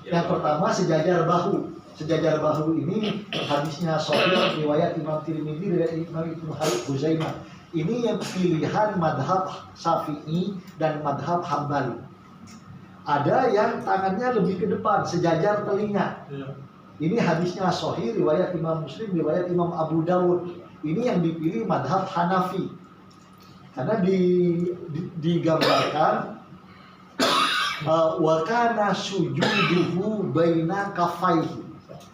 Yang pertama sejajar bahu. Sejajar bahu ini hadisnya sahih riwayat Imam Tirmidzi, riwayat Imam Ibnu Huzaimah. Ini yang pilihan madhab Syafi'i dan madhab Hambali. Ada yang tangannya lebih ke depan, sejajar telinga. Ini hadisnya sahih riwayat Imam Muslim, riwayat Imam Abu Dawud. Ini yang dipilih madhab Hanafi. Karena digambarkan wa kana sujuduhu baina kafaihi.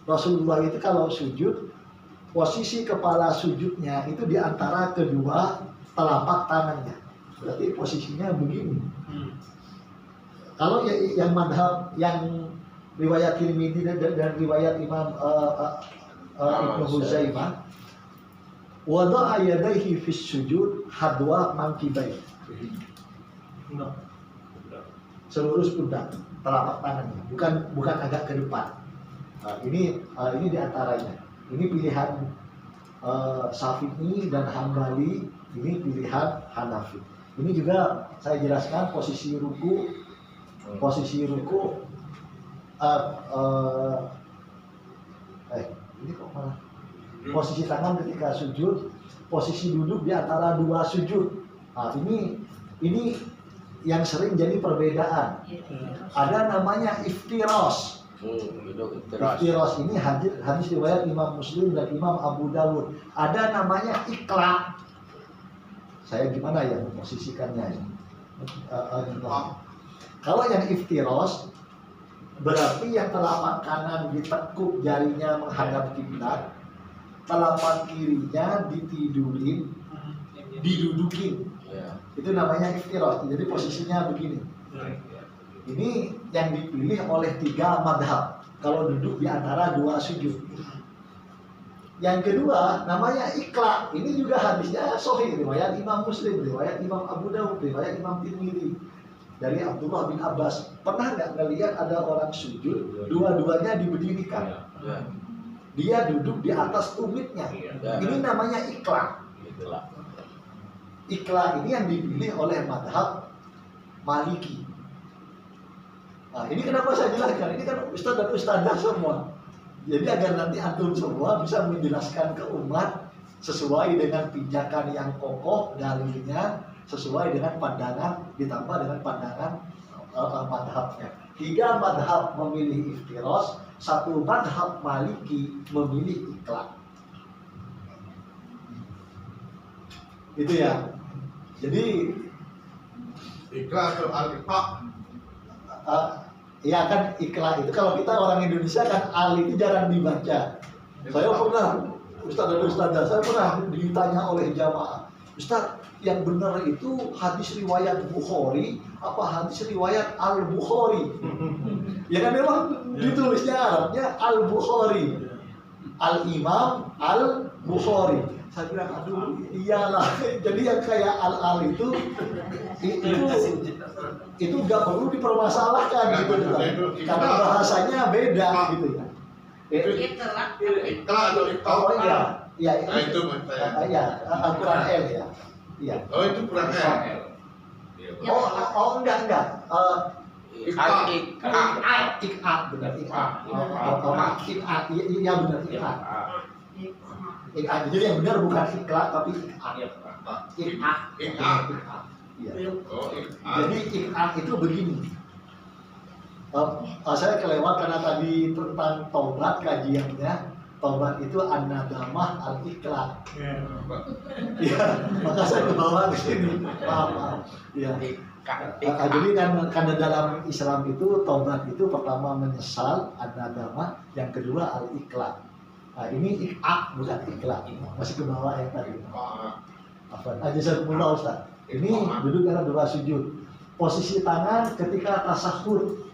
Rasulullah itu kalau sujud, posisi kepala sujudnya itu di antara kedua telapak tangannya. Berarti posisinya begini. Kalau yang madhab, yang riwayat Tirmidzi dan riwayat Imam Ibnu Huzaimah, wada'a yadayhi fis sujud hadwa mankibaihi. Seluruh pundak telapak tangannya, bukan agak ke depan. Ini diantaranya. Ini pilihan Syafi'i dan Hambali, ini pilihan Hanafi. Ini juga saya jelaskan posisi ruku. Ini kok malah posisi tangan ketika sujud, posisi duduk di antara dua sujud. Nah, ini yang sering jadi perbedaan. Ada namanya iftiros. Iftiros ini hadis riwayat Imam Muslim dan Imam Abu Dawud. Ada namanya ikla. Saya gimana ya memposisikannya? Kalau yang iftiros berarti yang telapak kanan ditekuk jarinya menghadap kiblat, telapak kirinya ditidurin, didudukin. Itu namanya iftiros. Jadi posisinya begini. Ini yang dipilih oleh 3 madhab kalau duduk di antara 2 sujud. Yang kedua namanya ikla. Ini juga hadisnya sahih, riwayat Imam Muslim, riwayat Imam Abu Dawud, riwayat Imam Tirmidzi dari Abdullah bin Abbas. Pernah nggak ngelihat ada orang sujud dua-duanya diberdirikan? Dia duduk di atas tumitnya. Ini namanya ikla. Ikla ini yang dipilih oleh madhab Maliki. Nah, ini kenapa saya jelaskan? Ini kan ustadz dan ustadzah semua. Jadi agar nanti antum semua bisa menjelaskan ke umat sesuai dengan pijakan yang kokoh, dalilnya sesuai dengan pandangan, ditambah dengan pandangan madhabnya. 3 madhab memilih iftiros, 1 madhab Maliki memilih ikla. Itu ya. Jadi ikla atau al-iqaq. Ya kan ikla itu kalau kita orang Indonesia kan al itu jarang dibaca. Saya pernah, Ustadz dan Ustadzah, saya pernah ditanya oleh jamaah, Ustadz yang benar itu hadis riwayat Bukhari apa hadis riwayat Al-Bukhari? Ya kan memang ditulisnya Arabnya Al-Bukhari, Al-Imam Al-Bukhari. Saya bilang aduh iyalah, jadi yang kayak al itu nggak perlu dipermasalahkan gitu, karena bahasanya beda gitu ya. Ikla atau iqaq. Oh iya, iya. Nah itu maksud saya. Iya, Al-Quran L ya. Iya. Oh itu kurang L. gitu. Enggak. Ikak. Benar, ikak. Iya benar, ikak. Ikak. Jadi yang benar bukan ikhlak tapi ikak. Ikak. Iya. Oh, Jadi ikak itu begini. Saya kelewat karena tadi tentang taubat kajiannya. Taubat itu an-nadamah al-iqlaq. Iya, maka saya kebawa ke sini. Maaf. Iya. Jadi karena dalam Islam itu taubat itu pertama menyesal, an-nadamah, yang kedua al-iqlaq. Nah, ini iqlaq bukan iqlaq. Masih kebawa yang tadi. Apa? Jazakumullah Ustaz. Ini duduk dalam doa sujud. Posisi tangan ketika tasahud.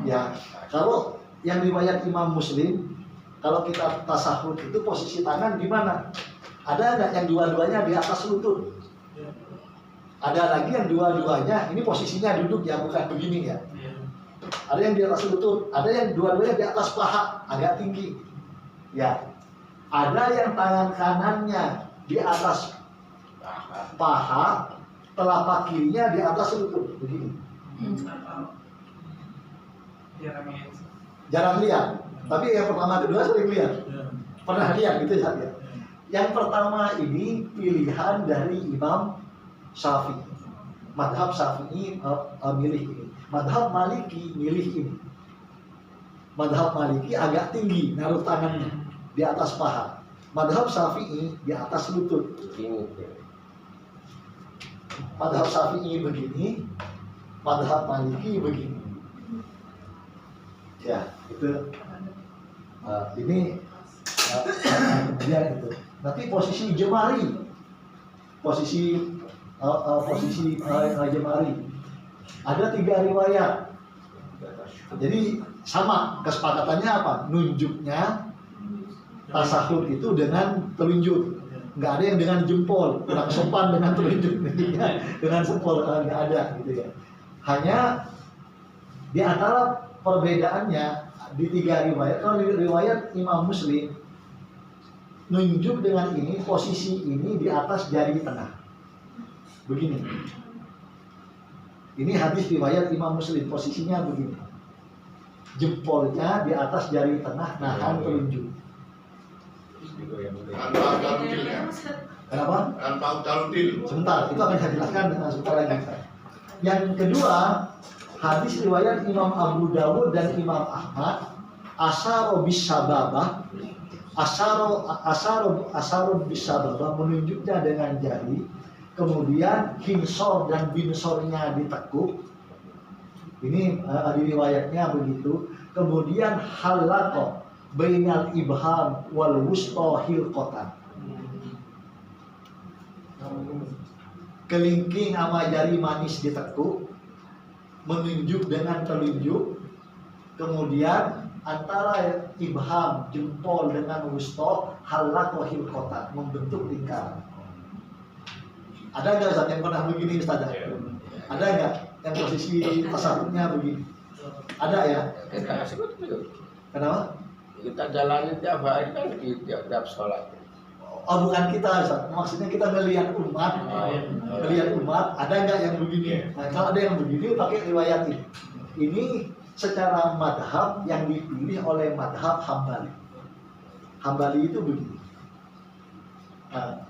Ya, kalau yang riwayat Imam Muslim, kalau kita tasahud itu posisi tangan di mana? Ada nggak yang dua-duanya di atas lutut? Ada lagi yang dua-duanya, ini posisinya duduk ya, bukan begini ya. Ada yang di atas lutut, ada yang dua-duanya di atas paha, agak tinggi. Ya, ada yang tangan kanannya di atas paha, telapak kirinya di atas lutut, begini. Jarang lihat, tapi yang pertama kedua sering lihat. Pernah lihat gitu ya. Yang pertama ini pilihan dari Imam Syafi'i. Madhab Syafi'i milih ini. Madhab Maliki milih ini. Madhab Maliki agak tinggi naruh tangannya di atas paha. Madhab Syafi'i di atas lutut. Madhab Syafi'i begini, madhab Maliki begini. Ya, itu ini kemudian itu. Nanti posisi jemari, posisi jemari. Ada 3 riwayat. Jadi sama kesepakatannya apa? Nunjuknya tasahud itu dengan telunjuk. Nggak ada yang dengan jempol, kurang sopan dengan telunjuk, dengan jempol nggak ada gitu ya. Hanya di antara perbedaannya di 3 riwayat. Kalau di riwayat Imam Muslim, nunjuk dengan ini, posisi ini di atas jari tengah. Begini. Ini hadis riwayat Imam Muslim, posisinya begini. Jempolnya di atas jari tengah, nahan telunjuk. Anpau Jaludil ya. Kenapa? Anpau Jaludil. Sebentar, itu akan saya jelaskan dengan sebentar lagi. Yang kedua, hadis riwayat Imam Abu Dawud dan Imam Ahmad, asyaro bisababah, asyaro bisababah, menunjuknya dengan jari, kemudian hinsor dan binsornya ditekuk. Ini di riwayatnya begitu. Kemudian halaqo bainal ibham wal wusta hilqatan. Kelingking sama jari manis ditekuk, menunjuk dengan telunjuk, kemudian antara ibham jempol dengan wusta halaqo hilqatan, membentuk lingkaran. Ada nggak Ustaz yang pernah begini Ustaz? Ada nggak yang posisi tasawufnya begini? Ada ya? Kita sebut itu. Kenapa? Kita jalani tiap hari kan di tiap sholat. Oh bukan kita Ustaz, maksudnya kita melihat umat, melihat umat, ada nggak yang begini? Nah kalau ada yang begini pakai riwayat ini. Ini secara madhab yang dipilih oleh madhab Hambali. Hambali itu begini. Nah,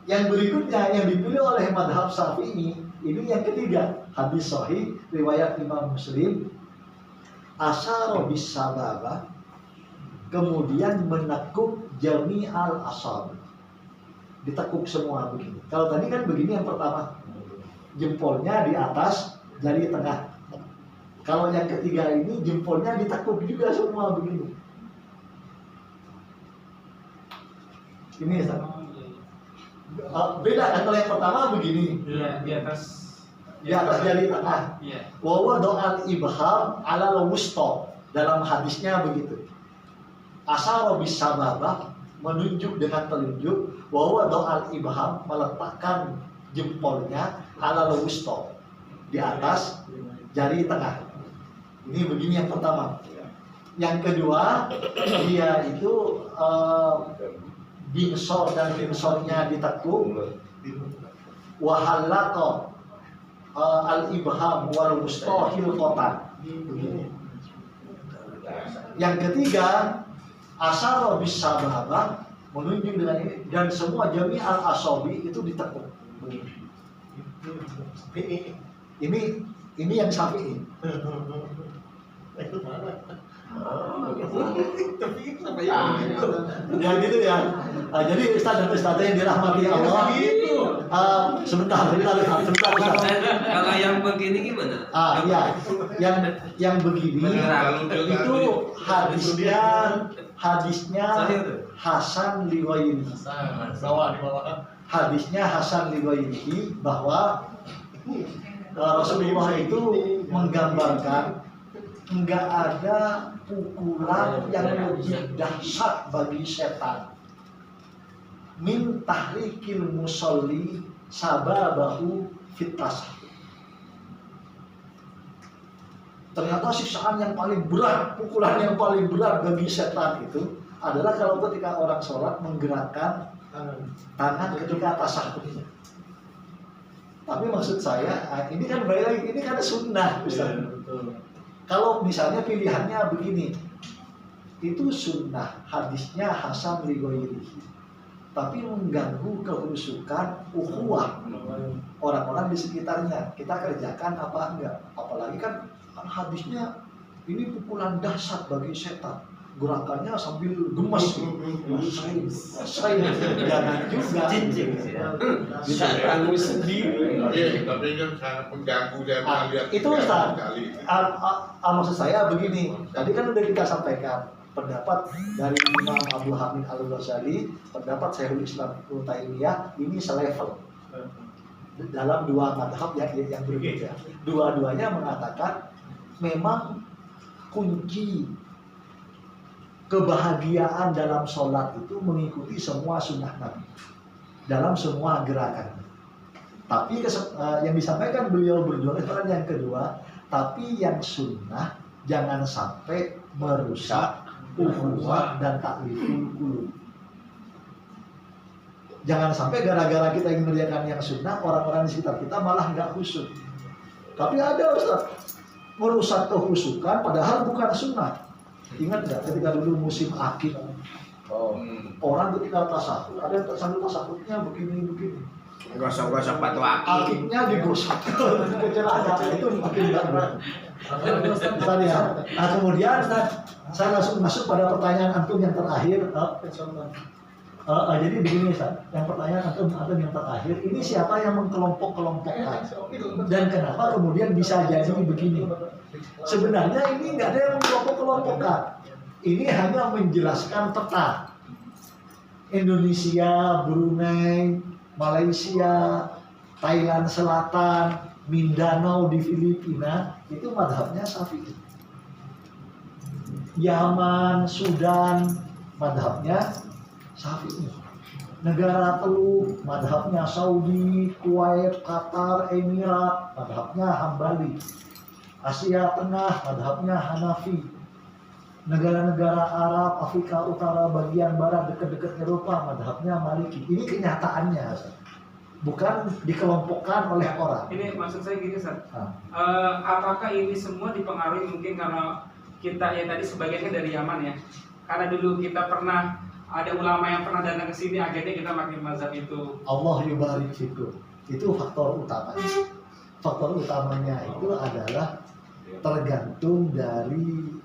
yang berikutnya yang dipilih oleh madhab Syafi'i ini yang ketiga, hadis sahih riwayat Imam Muslim, asyara bis sababah, kemudian menekuk jami'al asab, ditekuk semua begini. Kalau tadi kan begini yang pertama, jempolnya di atas jari tengah. Kalau yang ketiga ini jempolnya ditekuk juga semua begini. Ini sama. Beda kan, kalau yang pertama begini. Iya, di atas jari tengah. Iya. Wa wada'al ibham 'alal wusta. Dalam hadisnya begitu. Asyara bis sababah, menunjuk dengan telunjuk, wa wada'al ibham, meletakkan jempolnya 'alal wusta, di atas jari tengah. Ini begini yang pertama. Yang kedua, dia itu binsor dan binsornya ditekuk, wahalato al-ibham wal mustahil qotan. Yang ketiga, asar bis sababah, menunjuk dengan ini, dan semua jami al-asabi itu ditekuk. Ini yang Syafi'i. Ya gitu ya. Jadi Ustaz dan Ustazah yang dirahmati Allah. Sebentar. Kalau yang begini gimana? Ya, yang begini itu hadisnya Hasan Liwaini. Hadisnya Hasan Liwaini bahwa Rasulullah itu menggambarkan enggak ada pukulan yang lebih dahsyat bagi setan min tahrikil musalli sababahu fitas. Ternyata siksaan yang paling berat, pukulan yang paling berat bagi setan itu adalah kalau ketika orang sholat menggerakkan tangan ketika tasahudnya. Tapi maksud saya, ini kan balik lagi, ini kan sunnah, Ustaz. Kalau misalnya pilihannya begini, itu sunnah, hadisnya Hasan Ligoirihi, tapi mengganggu kehusukan ukhuwah orang-orang di sekitarnya. Kita kerjakan apa enggak? Apalagi kan hadisnya ini pukulan dahsyat bagi setan. Gerakannya sambil gemes, saya jangan juga. Setanmu sendiri. Tapi kan sangat mengganggu dan melihat Itu Ustaz. Maksud saya begini, tadi kan udah kita sampaikan pendapat dari Imam Abu Hamid Al-Ghazali, pendapat Syekhul Islam Ibnu Taimiyah ini selevel dalam dua madhab yang berbeda. Dua-duanya mengatakan memang kunci kebahagiaan dalam sholat itu mengikuti semua sunnah Nabi dalam semua gerakan. Tapi yang disampaikan beliau berdua itu yang kedua, tapi yang sunnah jangan sampai merusak ukhuwah dan ta'liful qulub. Jangan sampai gara-gara kita ingin mengerjakan yang sunnah, orang-orang di sekitar kita malah nggak khusyuk. Tapi ada Ustaz, merusak kehusukan padahal bukan sunnah. Ingat nggak ketika dulu musim akid, orang ketika tasawuf, ada yang sambil tasawufnya begini. Gosok-gosok batu akik. Akiknya digosok ke celana, itu makin nggak benar. Nah kemudian saya langsung masuk pada pertanyaan antum yang terakhir. Jadi begini Ustaz, yang pertanyaan antum yang terakhir, ini siapa yang mengkelompok-kelompokkan dan kenapa kemudian bisa jadi begini? Sebenarnya ini nggak ada yang mengkelompok-kelompokkan. Ini hanya menjelaskan peta. Indonesia, Brunei, Malaysia, Thailand Selatan, Mindanao di Filipina itu madhabnya Syafi'i. Yaman, Sudan, madhabnya Syafi'i. Negara Teluk, madhabnya Saudi, Kuwait, Qatar, Emirat, madhabnya Hambali. Asia Tengah, madhabnya Hanafi. Negara-negara Arab, Afrika Utara, bagian barat, dekat-dekat Eropa, madhabnya Maliki. Ini kenyataannya, bukan dikelompokkan oleh orang. Ini maksud saya gini, Ustaz. Apakah ini semua dipengaruhi mungkin karena kita ya tadi sebagiannya dari Yaman ya? Karena dulu kita pernah ada ulama yang pernah datang ke sini, akhirnya kita makin mazhab itu. Allah yubarik fikum. Itu faktor utamanya. Faktor utamanya itu adalah tergantung dari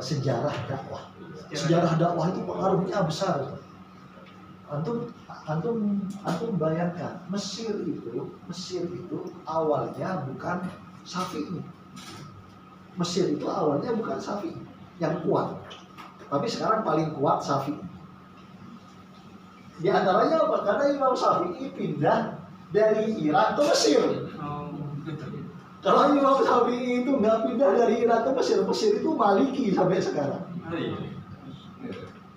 sejarah dakwah. Sejarah dakwah itu pengaruhnya besar. Antum bayangkan Mesir itu awalnya bukan Syafi'i. Mesir itu awalnya bukan Syafi'i yang kuat. Tapi sekarang paling kuat Syafi'i. Di antaranya apa? Karena Imam Syafi'i pindah dari Irak ke Mesir. Kalau Imam Syafi'i itu nggak pindah dari Irak ke Mesir, Mesir itu Maliki sampai sekarang.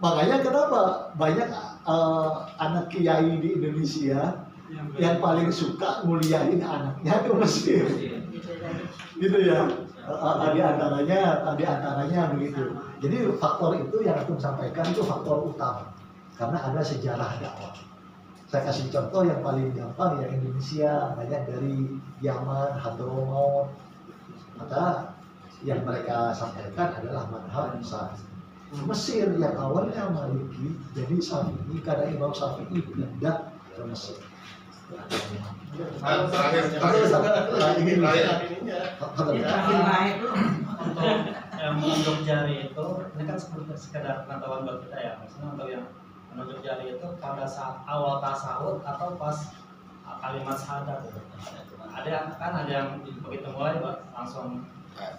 Makanya kenapa banyak anak kiai di Indonesia yang paling suka muliain anaknya ke Mesir, gitu ya. Di antaranya begitu. Jadi faktor itu yang aku sampaikan itu faktor utama, karena ada sejarah dakwah. Saya kasih contoh yang paling gampang yang Indonesia, banyak dari Yaman, Hadramaut, maka yang mereka sampaikan adalah madhab Syafi'i. Mesir yang awalnya Maliki jadi Syafi'i karena Imam Syafi'i pindah ke Mesir. Ingin Untuk yang menunjuk jari itu, ini kan sekedar pengetahuan buat kita ya. Maksudnya untuk yang menunjuk jari itu pada saat awal tasawuf atau pas kalimat syahadat gitu. Ada yang kan ada yang begitu mulai langsung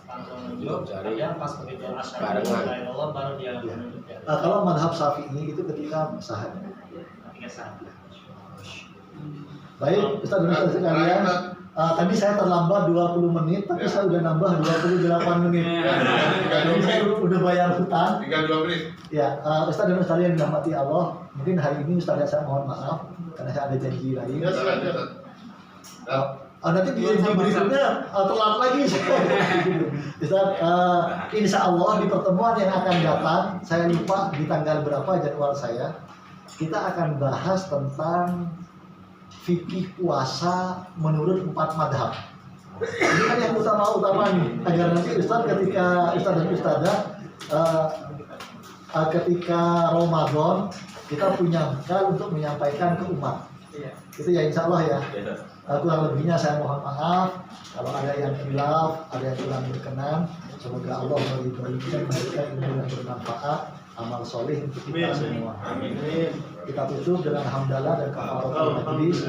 menunjuk, ada yang pas begitu asyhadu an la ilaha illallah baru dia menunjuk jari. Kalau madhab Syafi'i itu ketika syahadat. Ketika syahadat. Baik, Ustaz dan Ustaz sekalian, tadi saya terlambat 20 menit, tapi saya udah nambah 28 menit. Jadi saya udah bayar hutang. Tinggal 2 menit. Ya, Ustaz dan Ustaz yang dirahmati Allah, mungkin hari ini Ustaz saya mohon maaf karena saya ada janji lain. Nanti di berikutnya telat lagi. Ustaz, insya Allah di pertemuan yang akan datang, saya lupa di tanggal berapa jadwal saya, kita akan bahas tentang fikih puasa menurut 4 madhab. Ini kan yang utama nih, agar nanti Ustaz ketika Ustaz dan Ustazah ketika Ramadan kita punya bekal untuk menyampaikan ke umat. Itu ya insya Allah ya. Kurang lebihnya saya mohon maaf kalau ada yang khilaf, ada yang kurang berkenan. Semoga Allah meridhoi kita memberikan ilmu yang bermanfaat, amal soleh untuk kita semua. Amin. Kita tutup dengan hamdalah dan kafaratul majlis.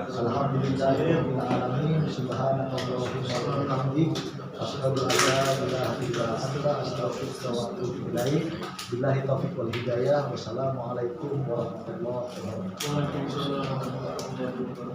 Alhamdulillahirabbil alamin. Subhanallahumma wa bihamdihi asyhadu an la ilaha illa anta astaghfiruka wa atubu ilaik. Billahi taufiq wal hidayah. Wassalamualaikum warahmatullahi wabarakatuh.